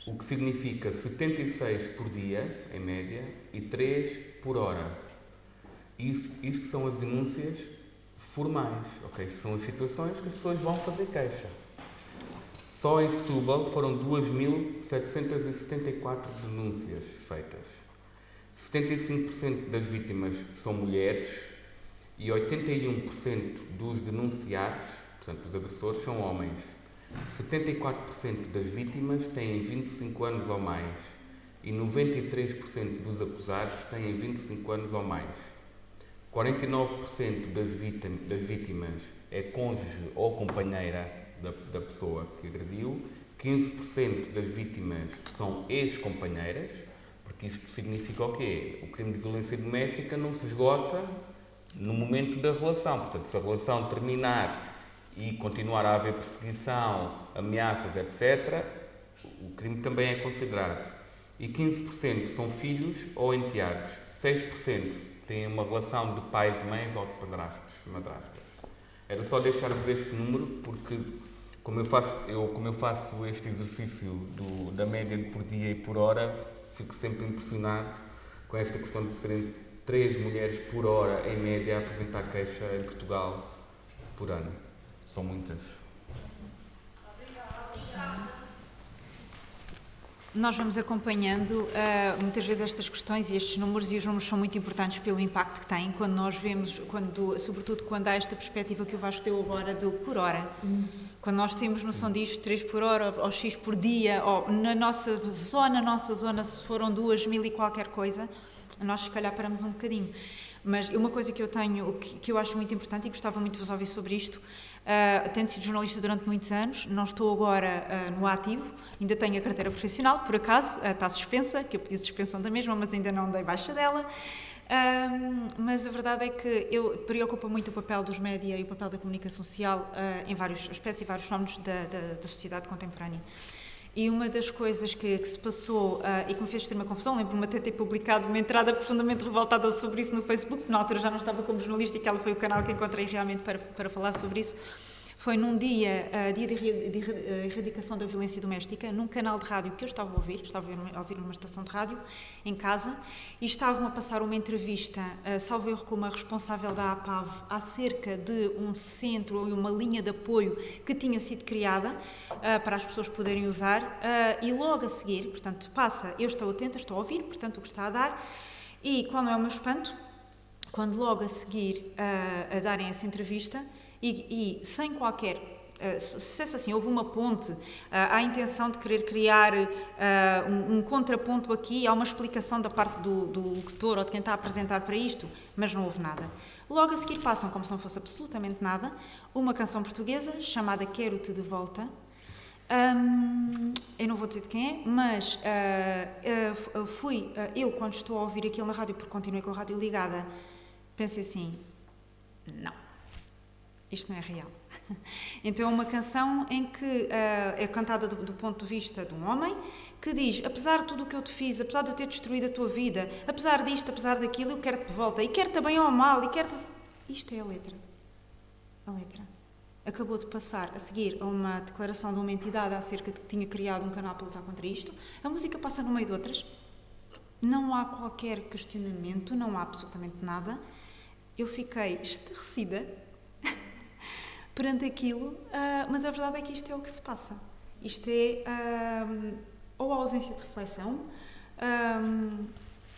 o que significa 76 por dia, em média, e 3 por hora. Isto são as denúncias formais, ok? Isto são as situações que as pessoas vão fazer queixa. Só em Setúbal foram 2.774 denúncias feitas. 75% das vítimas são mulheres e 81% dos denunciados, portanto, dos agressores, são homens. 74% das vítimas têm 25 anos ou mais e 93% dos acusados têm 25 anos ou mais. 49% das vítimas é cônjuge ou companheira da pessoa que agrediu, 15% das vítimas são ex-companheiras, porque isto significa o quê? O crime de violência doméstica não se esgota no momento da relação, portanto, se a relação terminar e continuar a haver perseguição, ameaças, etc., o crime também é considerado. E 15% são filhos ou enteados, 6% têm uma relação de pais, mães ou de padrastos, madrastas. Era só deixar-vos este número, porque como eu faço este exercício da média por dia e por hora, fico sempre impressionado com esta questão de serem 3 mulheres por hora, em média, a apresentar queixa em Portugal por ano. São muitas. Nós vamos acompanhando muitas vezes estas questões e estes números, e os números são muito importantes pelo impacto que têm quando nós vemos, sobretudo quando há esta perspectiva que o Vasco deu agora do por hora. Quando nós temos noção disto, 3 por hora ou X por dia, ou na nossa zona, se foram 2.000 e qualquer coisa, nós se calhar paramos um bocadinho. Mas uma coisa que eu tenho, que eu acho muito importante e gostava muito de vos ouvir sobre isto, tendo sido jornalista durante muitos anos, não estou agora no ativo, ainda tenho a carteira profissional, por acaso, está suspensa, que eu pedi suspensão da mesma, mas ainda não dei baixa dela. Mas a verdade é que preocupa muito o papel dos média e o papel da comunicação social em vários aspectos e vários fenómenos da sociedade contemporânea. E uma das coisas que se passou e que me fez ter uma confusão, lembro-me até ter publicado uma entrada profundamente revoltada sobre isso no Facebook, na altura já não estava como jornalista e que ela foi o canal que encontrei realmente para falar sobre isso, foi num dia de erradicação da violência doméstica, num canal de rádio que eu estava a ouvir numa estação de rádio, em casa, e estavam a passar uma entrevista, salvo erro, com uma responsável da APAV, acerca de um centro ou uma linha de apoio que tinha sido criada para as pessoas poderem usar, e logo a seguir, portanto, eu estou atenta, estou a ouvir, portanto, o que está a dar, e qual não é o meu espanto? Quando logo a seguir a darem essa entrevista, e sem qualquer, se assim, houve uma ponte, há a intenção de querer criar um contraponto aqui, há uma explicação da parte do locutor ou de quem está a apresentar para isto, mas não houve nada. Logo a seguir passam, como se não fosse absolutamente nada, uma canção portuguesa chamada Quero-te de Volta. Eu não vou dizer de quem é, mas eu quando estou a ouvir aquilo na rádio, porque continuei com a rádio ligada, pensei assim, não. Isto não é real. Então é uma canção em que é cantada do ponto de vista de um homem que diz, apesar de tudo o que eu te fiz, apesar de eu ter destruído a tua vida, apesar disto, apesar daquilo, eu quero-te de volta, e quero-te bem ou mal, e quero-te... Isto é a letra. A letra. Acabou de passar a seguir a uma declaração de uma entidade acerca de que tinha criado um canal para lutar contra isto. A música passa no meio de outras. Não há qualquer questionamento, não há absolutamente nada. Eu fiquei estarrecida perante aquilo, mas a verdade é que isto é o que se passa. Isto é ou a ausência de reflexão,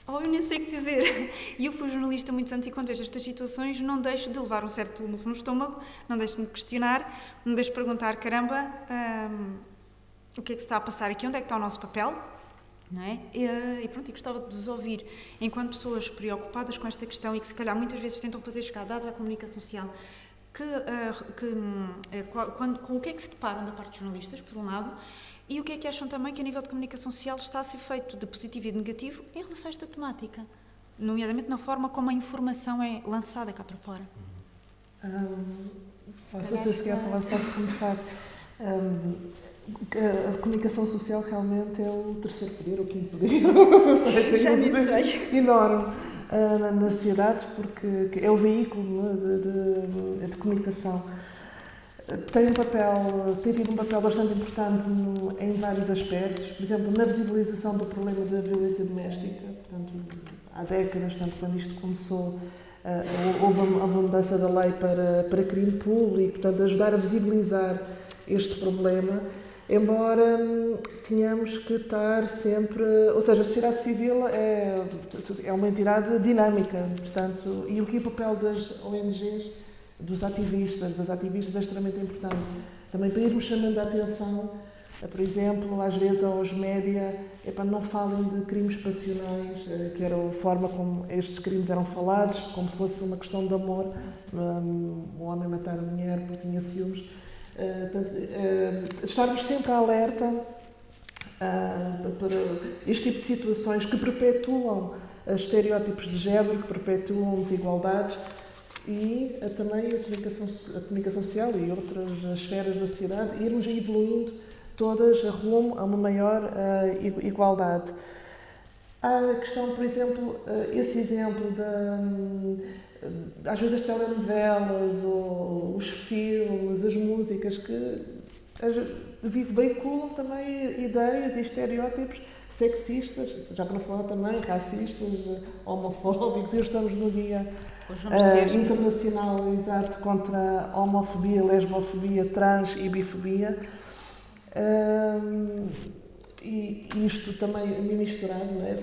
ou eu nem sei o que dizer. E eu fui jornalista há muitos anos e quando vejo estas situações não deixo de levar um certo murro no estômago, não deixo de me questionar, não deixo de perguntar, caramba, o que é que se está a passar aqui, onde é que está o nosso papel? Não é? E pronto, eu gostava de vos ouvir, enquanto pessoas preocupadas com esta questão e que se calhar muitas vezes tentam fazer chegar dados à comunicação social, com o que é que se deparam da parte dos jornalistas, por um lado, e o que é que acham também que a nível de comunicação social está a ser feito de positivo e de negativo em relação a esta temática, nomeadamente na forma como a informação é lançada cá para fora. Posso se quer falar, posso começar. A comunicação social realmente é o terceiro poder, ou o quinto poder, não sei, tem Já um nem poder sei. enorme na sociedade, porque é o veículo de comunicação. Tem tido um papel bastante importante em vários aspectos, por exemplo, na visibilização do problema da violência doméstica. Portanto, há décadas, tanto quando isto começou, houve a mudança da lei para crime público, portanto, ajudar a visibilizar este problema, embora tenhamos que estar sempre... Ou seja, a sociedade civil é uma entidade dinâmica, portanto, e o papel das ONGs, das ativistas é extremamente importante. Também para irmos chamando a atenção, por exemplo, às vezes aos média, não falem de crimes passionais, que era a forma como estes crimes eram falados, como se fosse uma questão de amor, o homem matar a mulher porque tinha ciúmes. Estarmos sempre alerta para este tipo de situações que perpetuam estereótipos de género, que perpetuam desigualdades, e também a comunicação social e outras esferas da sociedade, irmos evoluindo todas rumo a uma maior igualdade. Há a questão, por exemplo, esse exemplo às vezes as telenovelas, ou os filmes, as músicas, que veiculam também ideias e estereótipos sexistas, já para não falar também racistas, homofóbicos. Estamos no Dia Internacional, exato, contra a homofobia, lesbofobia, trans e bifobia. E isto também misturado, não é?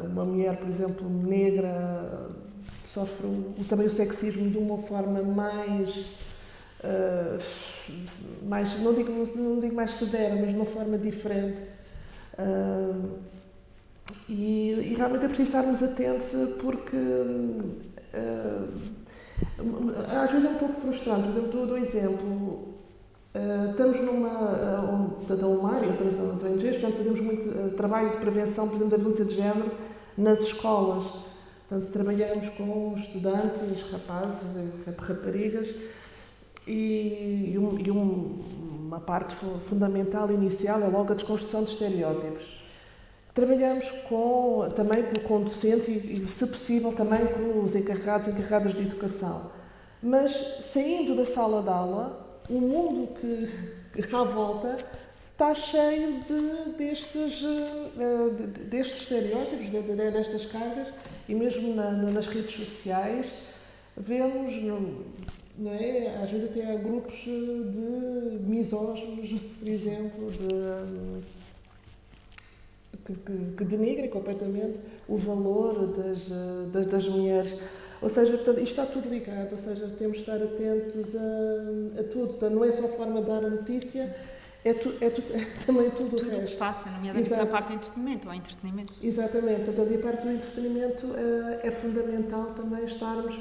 Uma mulher, por exemplo, negra, sofre também o sexismo de uma forma mais não digo mais severa, mas de uma forma diferente. E realmente é preciso estarmos atentos, porque às vezes é um pouco frustrante. Por exemplo, dou exemplo. Estamos da UMAR e outras ONGs, portanto, fazemos muito trabalho de prevenção, por exemplo, da violência de género nas escolas. Portanto, trabalhamos com estudantes, rapazes e raparigas, e uma parte fundamental inicial é logo a desconstrução de estereótipos. Trabalhamos também com docentes e, se possível, também com os encarregadas de educação. Mas, saindo da sala de aula, o mundo que à volta está cheio destes estereótipos, destas cargas, e mesmo nas redes sociais vemos, não é? Às vezes até há grupos de misóginos, por exemplo, que denigrem completamente o valor das mulheres. Ou seja, isto está tudo ligado, ou seja, temos de estar atentos a tudo. Portanto, não é só a forma de dar a notícia, é também tudo o resto. Que passa, nomeadamente na parte do entretenimento, ou entretenimento. Exatamente, portanto, a parte do entretenimento é fundamental também estarmos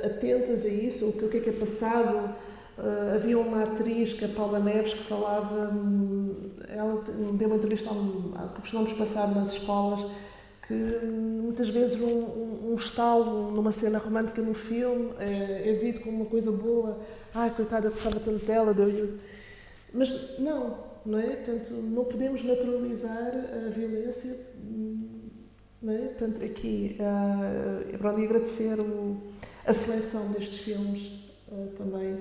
atentas a isso, o que é passado. Havia uma atriz, que é a Paula Neves, que falava, ela deu uma entrevista que costumamos passar nas escolas, que muitas vezes um estalo numa cena romântica no filme é visto como uma coisa boa. Ai, coitada, gostava tanto dela, mas não é? Portanto, não podemos naturalizar a violência, não é? Portanto, aqui, é para agradecer a seleção destes filmes também.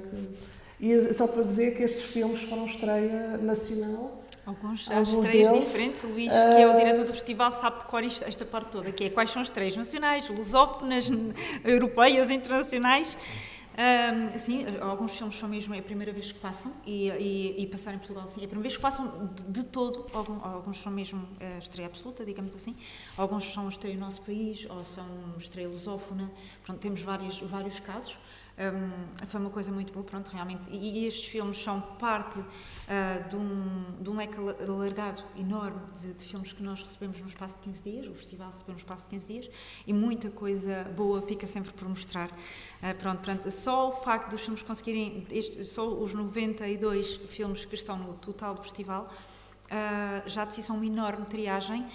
E só para dizer que estes filmes foram estreia nacional. Alguns estreias diferentes. O Luís, que é o diretor do festival, sabe de cor esta parte toda, que é quais são as estreias nacionais, lusófonas, europeias, internacionais. Sim, alguns filmes são mesmo a primeira vez que passam e passar em Portugal, sim, é a primeira vez que passam de todo. Alguns são mesmo estreia absoluta, digamos assim. Alguns são estreia no nosso país ou são estreia lusófona. Pronto, temos vários casos. Foi uma coisa muito boa, pronto, realmente. E estes filmes são parte de um leque alargado, enorme, de filmes que nós recebemos no espaço de 15 dias, o festival recebeu no espaço de 15 dias, e muita coisa boa fica sempre por mostrar. Pronto, só o facto dos filmes conseguirem, só os 92 filmes que estão no total do festival, já de si são uma enorme triagem,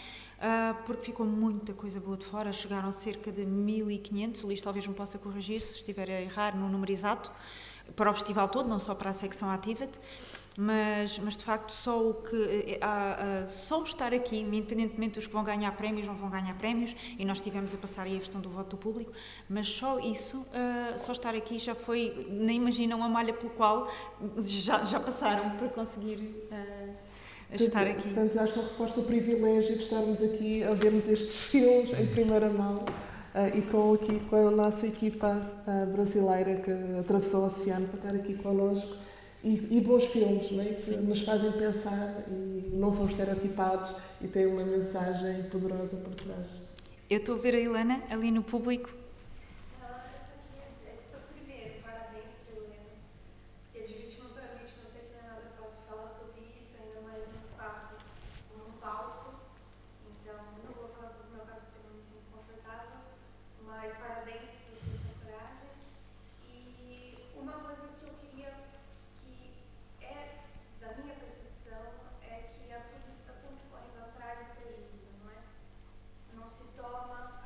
porque ficou muita coisa boa de fora. Chegaram cerca de 1.500, o Luís talvez me possa corrigir se estiver a errar no número exato, para o festival todo, não só para a secção Activate, mas de facto só estar aqui, independentemente dos que vão ganhar prémios, não vão ganhar prémios, e nós estivemos a passar aí a questão do voto do público, mas só isso, só estar aqui já foi, nem imaginam a malha pelo qual já passaram para conseguir estar aqui. Portanto, acho que reforça o privilégio de estarmos aqui a vermos estes filmes em primeira mão e com a nossa equipa brasileira que atravessou o oceano para estar aqui connosco. E bons filmes, não é? Que nos fazem pensar e não são estereotipados e têm uma mensagem poderosa por trás. Eu estou a ver a Helena ali no público. Eu só queria dizer, primeiro, parabéns para Helena, porque de vítima para vítima eu sei que não é nada fácil falar sobre isso, ainda mais num espaço como um palco, então não vou falar sobre o meu caso porque eu não me sinto confortável, mas parabéns por ter essa coragem. E uma coisa que eu queria, que é da minha percepção, é que a polícia está sempre correndo atrás do prejuízo, não é? Não se toma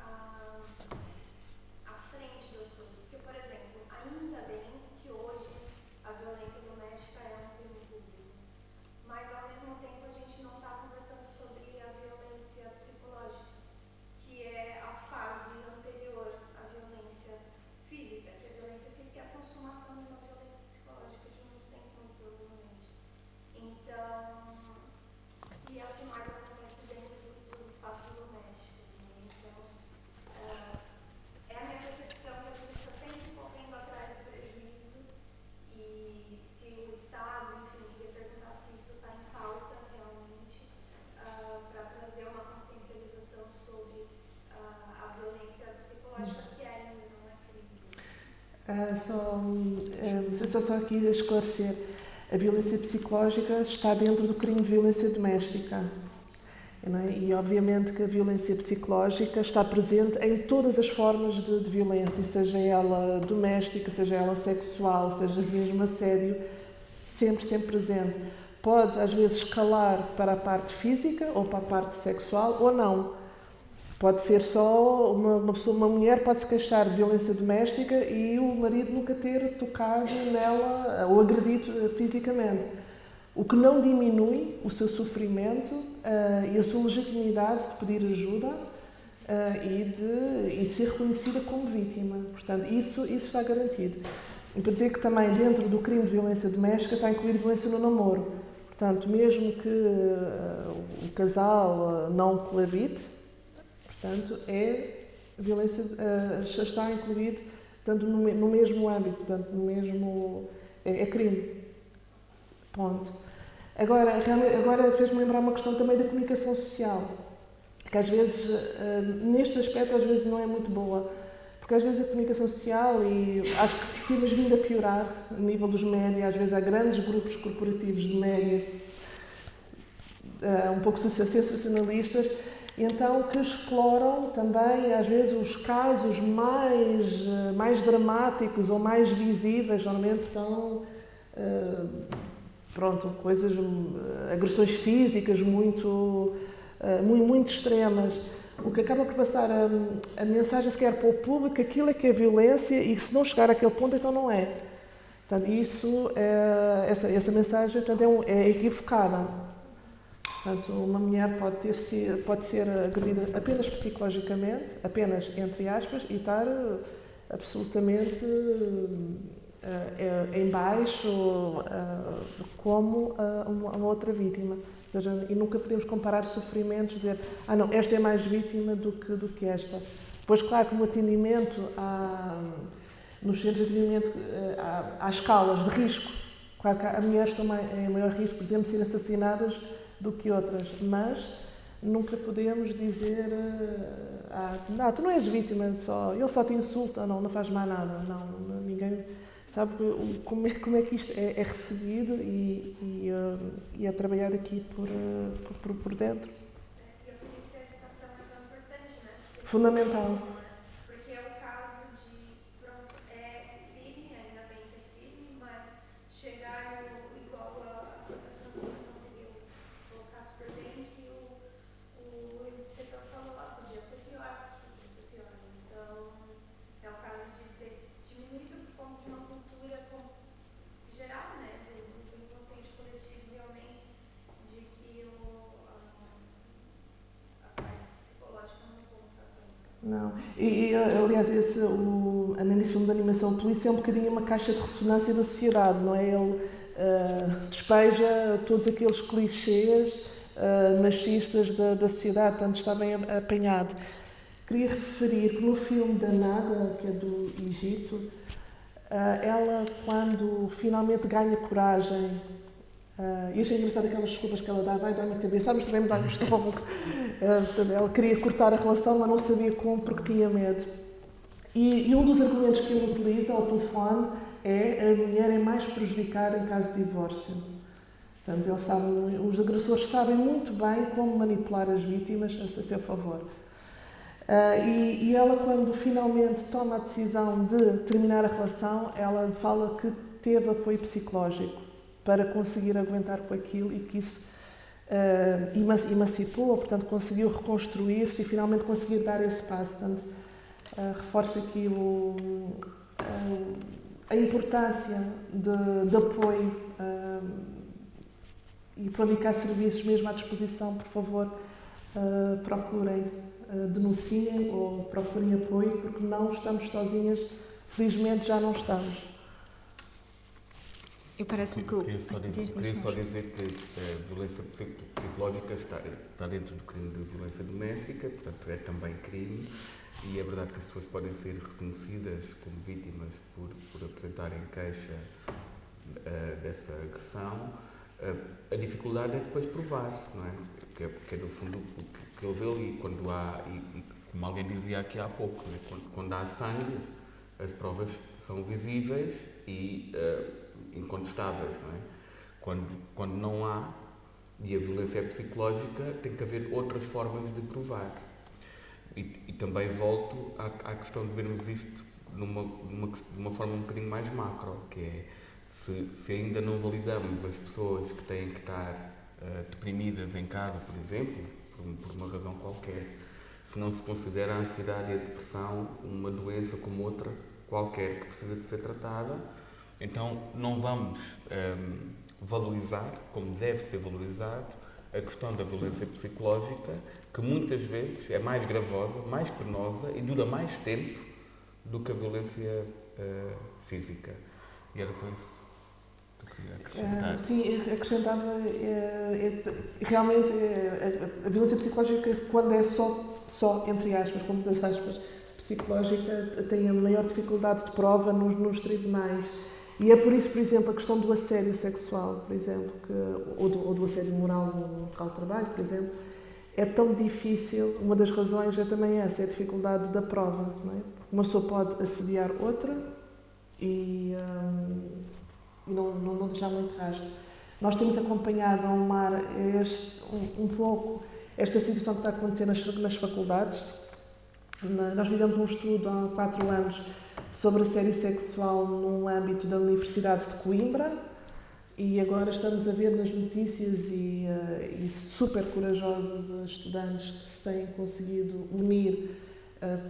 à frente das coisas. Porque, por exemplo, ainda bem que hoje a violência doméstica é um crime público, mas ao mesmo tempo a gente não está conversando sobre a violência psicológica, que é a fase anterior à violência física, que a violência física é a consumação de uma violência psicológica de muitos tempos, muito provavelmente. Então, e é o que mais acontece dentro dos espaços domésticos, né? Então, é a minha percepção que a gente está sempre correndo atrás do prejuízo e se o Estado, enfim, queria perguntar se isso está em pauta realmente para trazer uma consciencialização sobre a violência psicológica que ainda não é crime. Só aqui a esclarecer. A violência psicológica está dentro do crime de violência doméstica. Não é? E obviamente que a violência psicológica está presente em todas as formas de violência, seja ela doméstica, seja ela sexual, seja mesmo assédio, sempre presente. Pode às vezes escalar para a parte física ou para a parte sexual ou não. Pode ser só uma mulher pode se queixar de violência doméstica e o marido nunca ter tocado nela ou agredido fisicamente. O que não diminui o seu sofrimento e a sua legitimidade de pedir ajuda e de ser reconhecida como vítima. Portanto, isso está garantido. E para dizer que também dentro do crime de violência doméstica está incluída violência no namoro. Portanto, mesmo que o casal não coabite, portanto, violência está incluído portanto, no mesmo âmbito, portanto, no mesmo é crime. Ponto. Agora fez-me lembrar uma questão também da comunicação social, que às vezes, neste aspecto, às vezes não é muito boa, porque às vezes a comunicação social, e acho que temos vindo a piorar a nível dos médias, às vezes há grandes grupos corporativos de média, um pouco sensacionalistas, então que exploram também, às vezes, os casos mais dramáticos ou mais visíveis, normalmente são agressões físicas muito extremas, o que acaba por passar a mensagem sequer para o público, aquilo é que é violência e se não chegar àquele ponto, então não é. Portanto, essa mensagem portanto, é equivocada. Portanto, uma mulher pode ser agredida apenas psicologicamente, apenas entre aspas, e estar absolutamente em baixo como uma outra vítima. Ou seja, e nunca podemos comparar sofrimentos, dizer, não, esta é mais vítima do que esta. Pois, claro que no atendimento, nos centros de atendimento, há escalas de risco. Claro que há mulheres que estão em maior risco, por exemplo, de serem assassinadas do que outras, mas nunca podemos dizer tu não és vítima, ele só te insulta, não faz mais nada. Não, ninguém sabe como é que isto é recebido e é trabalhado aqui por dentro. E é por isso que a educação é tão importante, né? Fundamental. Porque é o caso de, pronto, é crime, ainda bem que é crime, mas chegar igual a Francina conseguiu colocar super bem, que o inspetor falou, podia ser pior. Então, é o caso de ser diminuído por conta de uma cultura Não. Aliás, nesse filme de animação, a polícia é um bocadinho uma caixa de ressonância da sociedade, não é? Ele despeja todos aqueles clichês machistas da sociedade, portanto está bem apanhado. Queria referir que no filme da Nada, que é do Egito, ela, quando finalmente ganha coragem, e achei engraçado aquelas desculpas que ela dá, vai dar na cabeça, mas também me dá no estômago. Ela queria cortar a relação, mas não sabia como, porque tinha medo. E um dos argumentos que ele utiliza ao telefone é a mulher é mais prejudicada em caso de divórcio. Portanto, os agressores sabem muito bem como manipular as vítimas a seu favor. E ela, quando finalmente toma a decisão de terminar a relação, ela fala que teve apoio psicológico para conseguir aguentar com aquilo e que isso emancipou, portanto, conseguiu reconstruir-se e finalmente conseguir dar esse passo. Portanto, reforça aqui a importância de apoio e para onde há serviços mesmo à disposição, por favor, procurem, denunciem ou procurem apoio, porque não estamos sozinhas, felizmente já não estamos. Eu parece-me que queria só dizer que a violência psicológica está dentro do crime de violência doméstica, portanto é também crime, e é verdade que as pessoas podem ser reconhecidas como vítimas por apresentarem queixa dessa agressão. A dificuldade é depois provar, não é? Que é no fundo o que ele vê ali, quando há, e como alguém dizia aqui há pouco, né? Quando há sangue, as provas são visíveis e incontestáveis, não é? Quando não há, e a violência é psicológica, tem que haver outras formas de provar. E também volto à questão de vermos isto de uma forma um bocadinho mais macro, que é se ainda não validamos as pessoas que têm que estar deprimidas em casa, por exemplo, por uma razão qualquer, se não se considera a ansiedade e a depressão uma doença como outra qualquer que precisa de ser tratada, então não vamos valorizar, como deve ser valorizado, a questão da violência psicológica, que muitas vezes é mais gravosa, mais penosa e dura mais tempo do que a violência física. E era só isso que eu queria acrescentar. Sim, acrescentava realmente a violência psicológica, quando é só entre aspas, com muitas aspas, psicológica, tem a maior dificuldade de prova nos tribunais. E é por isso, por exemplo, a questão do assédio sexual, por exemplo, ou do assédio moral no local de trabalho, por exemplo, é tão difícil. Uma das razões é também essa, é a dificuldade da prova, não é? Porque uma pessoa pode assediar outra e não deixar muito rastro. Nós temos acompanhado ao mar um pouco esta situação que está acontecendo nas faculdades. Nós fizemos um estudo há 4 anos sobre assédio sexual no âmbito da Universidade de Coimbra e agora estamos a ver nas notícias e super corajosos estudantes que se têm conseguido unir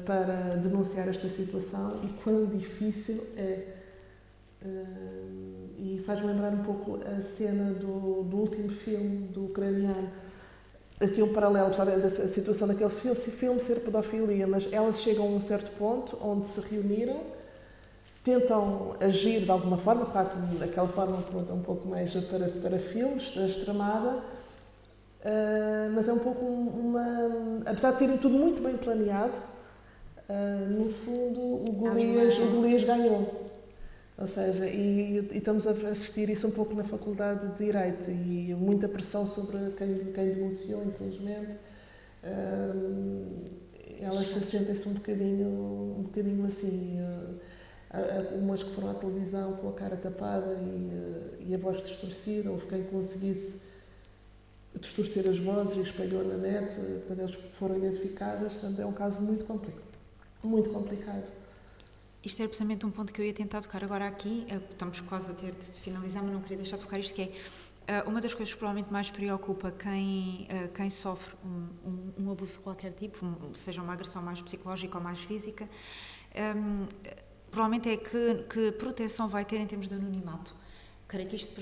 para denunciar esta situação e quão difícil é. E faz-me lembrar um pouco a cena do último filme do ucraniano. Aqui um paralelo, apesar da situação daquele filme ser pedofilia, mas elas chegam a um certo ponto onde se reuniram, tentam agir de alguma forma, claro, daquela forma um pouco mais para filmes, extremada, mas é um pouco apesar de terem tudo muito bem planeado, no fundo o Golias ganhou. Ou seja, e estamos a assistir isso um pouco na Faculdade de Direito e muita pressão sobre quem denunciou, infelizmente. Elas se sentem-se um bocadinho assim, umas que foram à televisão com a cara tapada e a voz distorcida, ou quem conseguisse distorcer as vozes e espalhou na net, portanto elas foram identificadas, portanto é um caso muito complicado. Isto era precisamente um ponto que eu ia tentar tocar agora aqui, estamos quase a ter de finalizar, mas não queria deixar de tocar isto, que é uma das coisas que provavelmente mais preocupa quem sofre um abuso de qualquer tipo, seja uma agressão mais psicológica ou mais física, provavelmente é que proteção vai ter em termos de anonimato. Creio que isto,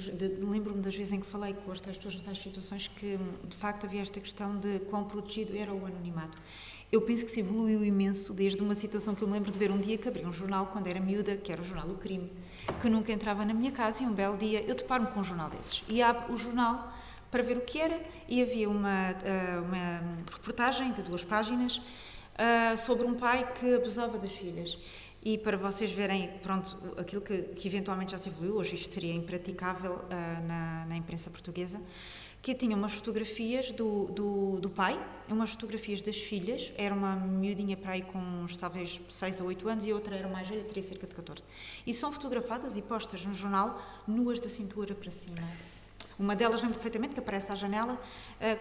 lembro-me das vezes em que falei com as pessoas nas situações que, de facto, havia esta questão de quão protegido era o anonimato. eu penso que se evoluiu imenso desde uma situação que eu me lembro de ver um dia que abri um jornal quando era miúda, que era o jornal O Crime, que nunca entrava na minha casa, e um belo dia eu deparo-me com um jornal desses. E abro o jornal para ver o que era, e havia uma reportagem de 2 páginas sobre um pai que abusava das filhas. E para vocês verem, pronto, aquilo que eventualmente já se evoluiu, hoje isto seria impraticável na imprensa portuguesa, que tinha umas fotografias do pai, umas fotografias das filhas, era uma miudinha para aí com uns, talvez 6 a 8 anos, e a outra era mais velha, teria cerca de 14. E são fotografadas e postas no jornal, nuas da cintura para cima. Uma delas lembro perfeitamente que aparece à janela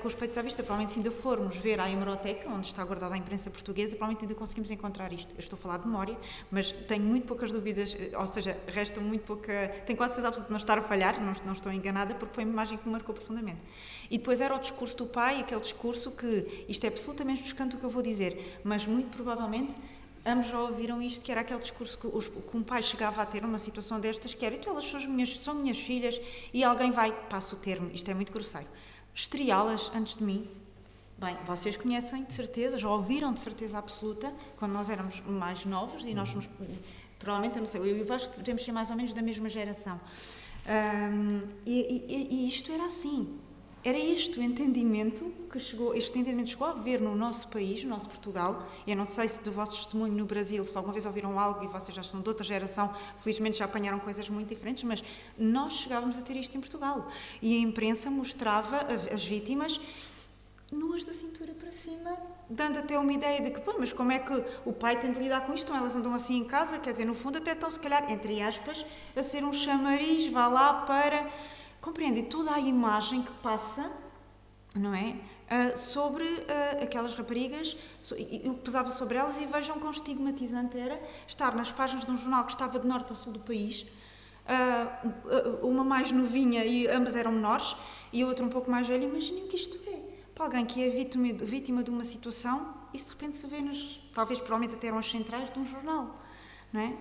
com os peitos à vista. Provavelmente se ainda formos ver à hemeroteca, onde está guardada a imprensa portuguesa, provavelmente ainda conseguimos encontrar isto. Eu estou a falar de memória, mas tenho muito poucas dúvidas, ou seja, resta muito pouca... Tenho quase certeza absoluta de não estar a falhar, não estou enganada, porque foi uma imagem que me marcou profundamente. E depois era o discurso do pai, aquele discurso que, isto é absolutamente chocante o que eu vou dizer, mas muito provavelmente... Ambos já ouviram isto, que era aquele discurso que um pai chegava a ter numa situação destas, que era, então elas são minhas filhas, e alguém vai, passo o termo, isto é muito grosseiro, estreá-las antes de mim. Bem, vocês conhecem, de certeza, já ouviram de certeza absoluta, quando nós éramos mais novos, e nós somos, provavelmente, eu não sei, eu e o Vasco podemos ser mais ou menos da mesma geração. E isto era assim. Era este o entendimento que chegou a haver no nosso país, no nosso Portugal. Eu não sei se do vosso testemunho no Brasil, se alguma vez ouviram algo e vocês já são de outra geração, felizmente já apanharam coisas muito diferentes, mas nós chegávamos a ter isto em Portugal. E a imprensa mostrava as vítimas nuas da cintura para cima, dando até uma ideia de que, pô, mas como é que o pai tem de lidar com isto? Então elas andam assim em casa, quer dizer, no fundo até estão, se calhar, entre aspas, a ser um chamariz, vá lá para... Compreendem toda a imagem que passa, não é? Sobre aquelas raparigas, e o que pesava sobre elas, e vejam quão estigmatizante era estar nas páginas de um jornal que estava de norte a sul do país, uma mais novinha, e ambas eram menores, e a outra um pouco mais velha. Imaginem o que isto é. Para alguém que é vítima de uma situação, isso de repente se vê talvez provavelmente até eram as centrais de um jornal. Não é?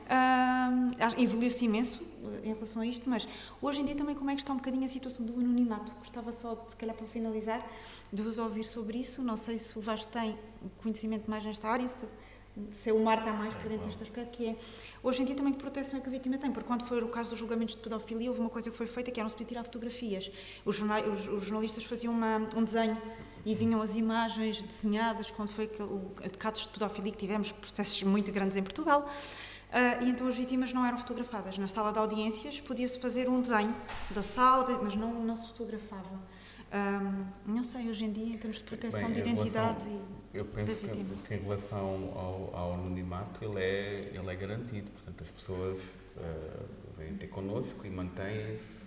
Evoluiu-se imenso em relação a isto, mas hoje em dia também como é que está um bocadinho a situação do anonimato? Gostava só, se calhar para finalizar, de vos ouvir sobre isso. Não sei se o Vasco tem conhecimento mais nesta área, se o Mar está mais por dentro deste aspecto, que é, hoje em dia também que proteção é que a vítima tem, porque quando foi o caso dos julgamentos de pedofilia, houve uma coisa que foi feita, que era não se podia tirar fotografias. Os jornalistas faziam um desenho e vinham as imagens desenhadas, quando foi casos de pedofilia que tivemos, processos muito grandes em Portugal. E então as vítimas não eram fotografadas. Na sala de audiências podia-se fazer um desenho da sala, mas não se fotografava. Não sei, hoje em dia, em termos de proteção de identidade eu penso que em relação ao anonimato, ele é garantido. Portanto, as pessoas vêm ter connosco e mantêm-se.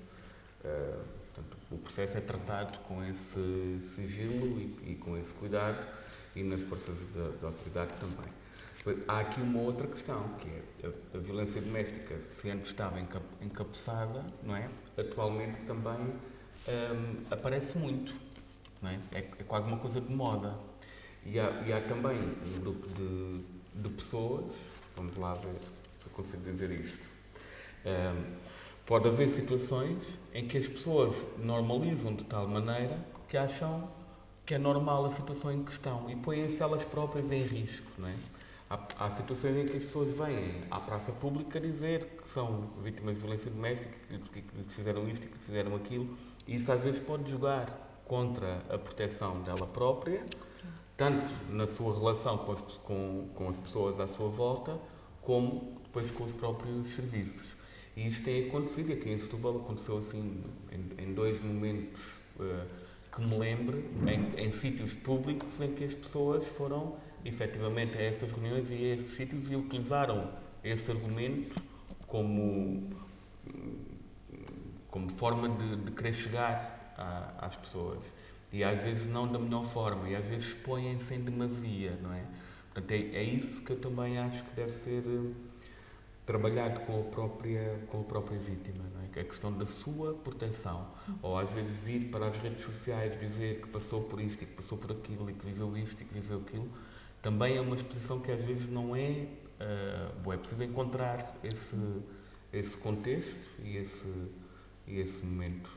Portanto, o processo é tratado com esse sigilo e com esse cuidado, e nas forças da autoridade também. Há aqui uma outra questão, que é a violência doméstica, se antes estava encapuçada, não é? Atualmente também aparece muito, não é? É quase uma coisa de moda. E há também um grupo de pessoas, vamos lá ver se eu consigo dizer isto. Pode haver situações em que as pessoas normalizam de tal maneira que acham que é normal a situação em que estão e põem-se elas próprias em risco, não é? Há situações em que as pessoas vêm à praça pública dizer que são vítimas de violência doméstica, que fizeram isto e que fizeram aquilo, e isso às vezes pode jogar contra a proteção dela própria, tanto na sua relação com as pessoas à sua volta, como depois com os próprios serviços. E isto tem acontecido, aqui em Setúbal aconteceu assim em 2 momentos que me lembre, em sítios públicos em que as pessoas foram efetivamente a essas reuniões e a esses sítios e utilizaram esse argumento como forma de querer chegar às pessoas. E às vezes não da melhor forma, e às vezes expõem-se em demasia, não é? Portanto, é isso que eu também acho que deve ser trabalhado com a própria vítima, não é? A questão da sua proteção. Ou às vezes vir para as redes sociais dizer que passou por isto e que passou por aquilo e que viveu isto e que viveu aquilo, também é uma exposição que às vezes não é boa. É preciso encontrar esse contexto e esse momento.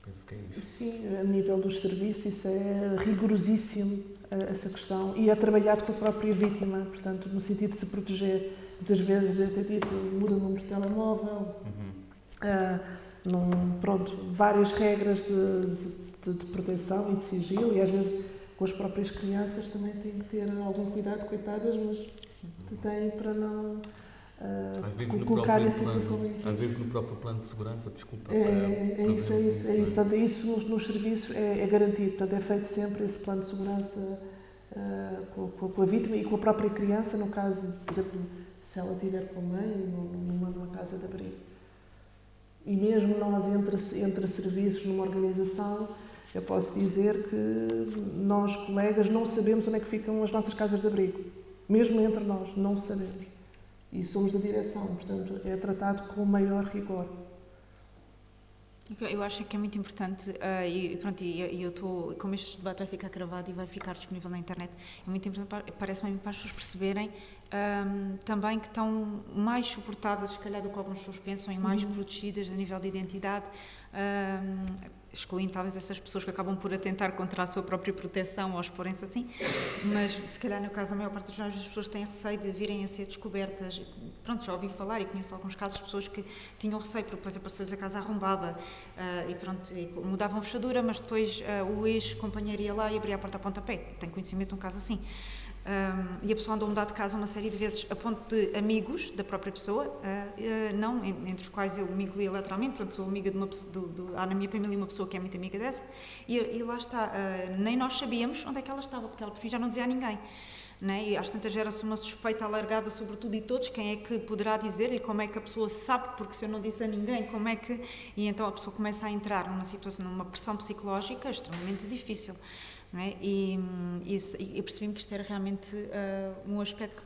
Penso que é isto. Sim, a nível dos serviços, isso é rigorosíssimo, essa questão. E é trabalhado com a própria vítima, portanto, no sentido de se proteger. Muitas vezes é dito, muda o número de telemóvel, pronto, várias regras de proteção e de sigilo, e às vezes com as próprias crianças também têm que ter algum cuidado, coitadas, mas têm para não colocar a situação em risco. Às vezes no próprio plano de segurança, desculpa. É isso. Portanto, isso nos serviços é garantido. Portanto, é feito sempre esse plano de segurança com a vítima e com a própria criança, no caso, por exemplo, se ela estiver com a mãe numa casa de abrigo. E mesmo nós, entre serviços numa organização, eu posso dizer que nós, colegas, não sabemos onde é que ficam as nossas casas de abrigo. Mesmo entre nós, não sabemos. E somos da direção, portanto, é tratado com o maior rigor. Eu acho que é muito importante, e eu estou, como este debate vai ficar gravado e vai ficar disponível na internet, é muito importante, parece-me, para as pessoas perceberem também que estão mais suportadas, se calhar, do que algumas pessoas pensam, e mais protegidas a nível de identidade, excluindo talvez essas pessoas que acabam por atentar contra a sua própria proteção ou exporem-se assim, mas se calhar no caso da maior parte das vezes as pessoas têm receio de virem a ser descobertas. Pronto, já ouvi falar e conheço alguns casos de pessoas que tinham receio porque depois apareceu-lhes a casa arrombada e mudavam a fechadura, mas depois o ex-companheiro ia lá e abria a porta a pontapé. Tenho conhecimento de um caso assim. E a pessoa andou a mudar de casa uma série de vezes a ponto de amigos da própria pessoa, não, entre os quais eu me incluía lateralmente, pronto, sou amiga de uma pessoa, há na minha família uma pessoa que é muito amiga dessa, e lá está, nem nós sabíamos onde é que ela estava, porque ela já não dizia a ninguém. Né? E às tantas gera-se uma suspeita alargada sobre tudo e todos, quem é que poderá dizer e como é que a pessoa sabe, porque se eu não disse a ninguém, como é que... E então a pessoa começa a entrar numa situação, numa pressão psicológica extremamente difícil. Não é? E percebi-me que isto era realmente um aspecto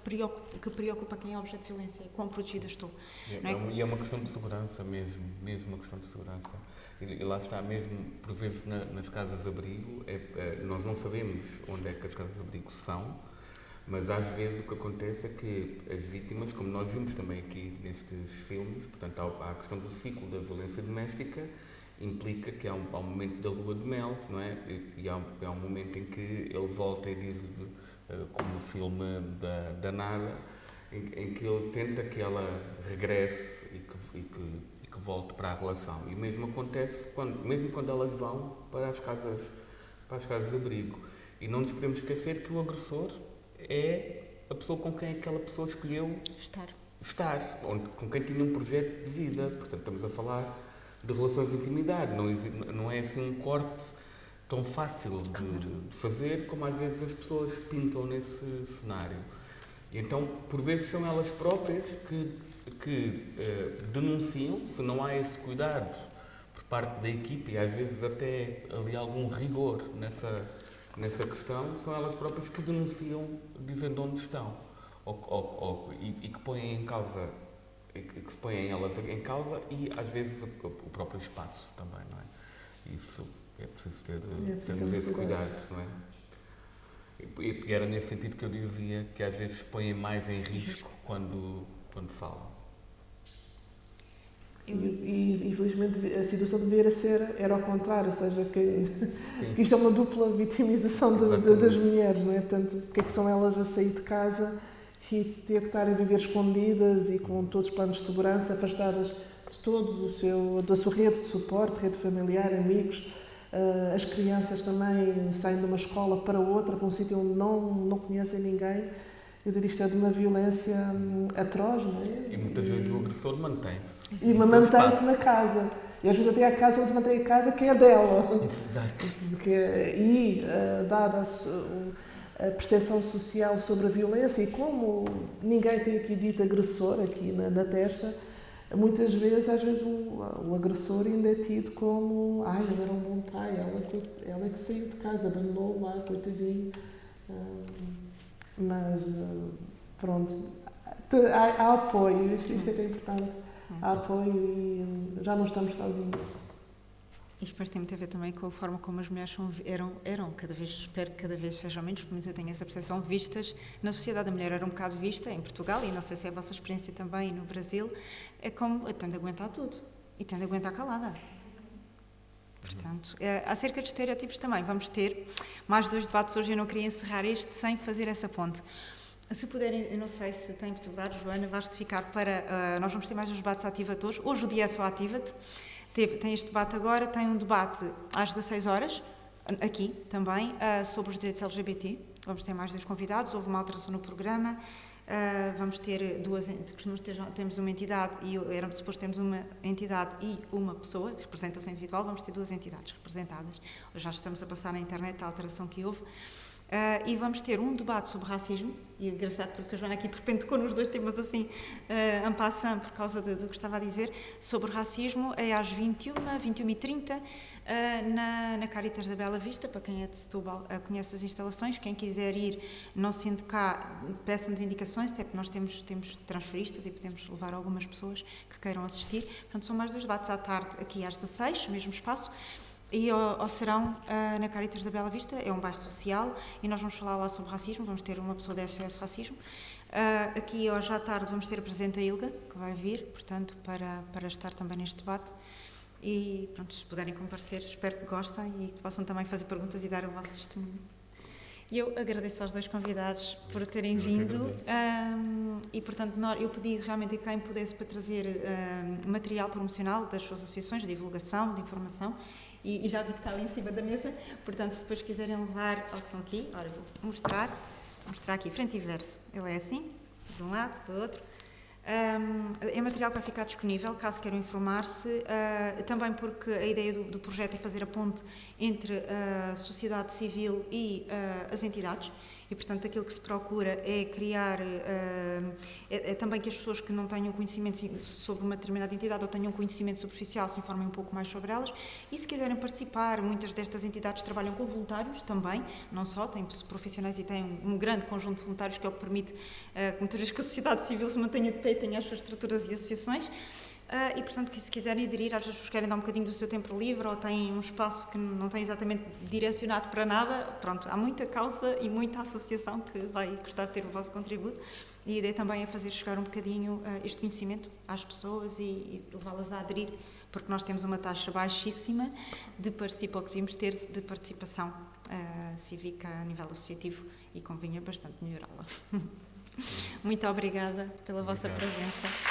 que preocupa quem é objeto de violência, quão protegida estou. E é uma questão de segurança mesmo uma questão de segurança. E lá está mesmo, por vezes nas casas de abrigo, nós não sabemos onde é que as casas de abrigo são, mas às vezes o que acontece é que as vítimas, como nós vimos também aqui nestes filmes, portanto há a questão do ciclo da violência doméstica, implica que há um momento da lua de mel, não é? E há um momento em que ele volta e diz, como no filme da Nada, em que ele tenta que ela regresse e que volte para a relação. E mesmo acontece mesmo quando elas vão para as casas de abrigo. E não nos podemos esquecer que o agressor é a pessoa com quem aquela pessoa escolheu estar com quem tinha um projeto de vida. Portanto, estamos a falar de relações de intimidade, não é assim um corte tão fácil de fazer como às vezes as pessoas pintam nesse cenário. E então, por vezes, são elas próprias que denunciam, se não há esse cuidado por parte da equipe, e às vezes até ali algum rigor nessa questão, são elas próprias que denunciam dizendo onde estão, e que põem em causa, que se põem elas em causa, e às vezes o próprio espaço também, não é? Isso é preciso termos esse cuidado, não é? E era nesse sentido que eu dizia que às vezes põem mais em risco quando falam. E infelizmente a situação era ao contrário, ou seja, que isto é uma dupla vitimização das mulheres, não é? Portanto, porque é que são elas a sair de casa e ter que estar a viver escondidas e com todos os planos de segurança, afastadas de todos da sua rede de suporte, rede familiar, amigos. As crianças também saem de uma escola para outra, para um sítio onde não conhecem ninguém. Quer dizer, isto é de uma violência atroz, não é? E muitas vezes o agressor mantém-se. E mantém-se na casa. E às vezes até há casa onde se mantém a casa que é dela. Exato. E dada a percepção social sobre a violência, e como ninguém tem aqui dito agressor, aqui na testa, muitas vezes, às vezes o agressor ainda é tido como ele era um bom pai, ela é que saiu de casa, abandonou lá, coitadinho. Mas, pronto, há apoio, isto é que é importante, há apoio e já não estamos sozinhos. Isto depois tem muito a ver também com a forma como as mulheres eram cada vez, espero que cada vez sejam menos, pelo menos eu tenho essa percepção, vistas na sociedade. A mulher era um bocado vista em Portugal, e não sei se é a vossa experiência também no Brasil, é como tendo de aguentar tudo e tendo de aguentar calada. Portanto, acerca de estereótipos também, vamos ter mais 2 debates hoje. Eu não queria encerrar este sem fazer essa ponte. Se puderem, eu não sei se tem possibilidade, Joana, vais-te ficar para... nós vamos ter mais 2 debates ativadores. Hoje o dia é só Ativa-te. Tem este debate agora, tem um debate às 16 horas, aqui também, sobre os direitos LGBT. Vamos ter mais 2 convidados, houve uma alteração no programa. Vamos ter temos uma entidade e era suposto termos uma entidade e uma pessoa, representação individual, vamos ter 2 entidades representadas. Já estamos a passar na internet a alteração que houve. E vamos ter um debate sobre racismo, e é engraçado porque a Joana aqui de repente tocou nos 2 temas assim, en passant, por causa do que estava a dizer, sobre racismo, é às 21h30, na Caritas da Bela Vista. Para quem é de Setúbal conhece as instalações, quem quiser ir, não sendo cá, peça-nos indicações, até porque nós temos transferistas e podemos levar algumas pessoas que queiram assistir. Portanto, são mais 2 debates à tarde, aqui às 16, mesmo espaço. E ao serão, na Caritas da Bela Vista, é um bairro social, e nós vamos falar lá sobre racismo, vamos ter uma pessoa da SOS Racismo. Aqui hoje à tarde vamos ter a Presidente Ilga, que vai vir, portanto, para estar também neste debate. E pronto, se puderem comparecer, espero que gostem e que possam também fazer perguntas e dar o vosso testemunho. E eu agradeço aos 2 convidados por terem vindo, e portanto eu pedi realmente a quem pudesse para trazer material promocional das suas associações, de divulgação, de informação, e já vi que está ali em cima da mesa, portanto se depois quiserem levar ao que estão aqui, ora vou mostrar aqui, frente e verso, ele é assim, de um lado, do outro. É material que vai ficar disponível, caso queiram informar-se, também porque a ideia do projeto é fazer a ponte entre a sociedade civil e as entidades, e portanto aquilo que se procura é criar, é também que as pessoas que não tenham conhecimento sobre uma determinada entidade ou tenham conhecimento superficial se informem um pouco mais sobre elas, e se quiserem participar, muitas destas entidades trabalham com voluntários também, não só, têm profissionais e têm um grande conjunto de voluntários, que é o que permite que muitas vezes que a sociedade civil se mantenha de pé e tenha as suas estruturas e associações. E, portanto, que se quiserem aderir, às vezes querem dar um bocadinho do seu tempo livre ou têm um espaço que não tem exatamente direcionado para nada, pronto, há muita causa e muita associação que vai gostar de ter o vosso contributo, e a ideia também é fazer chegar um bocadinho este conhecimento às pessoas e levá-las a aderir, porque nós temos uma taxa baixíssima de participação, que devíamos ter de participação cívica a nível associativo, e convinha bastante melhorá-la. Muito obrigada pela vossa presença.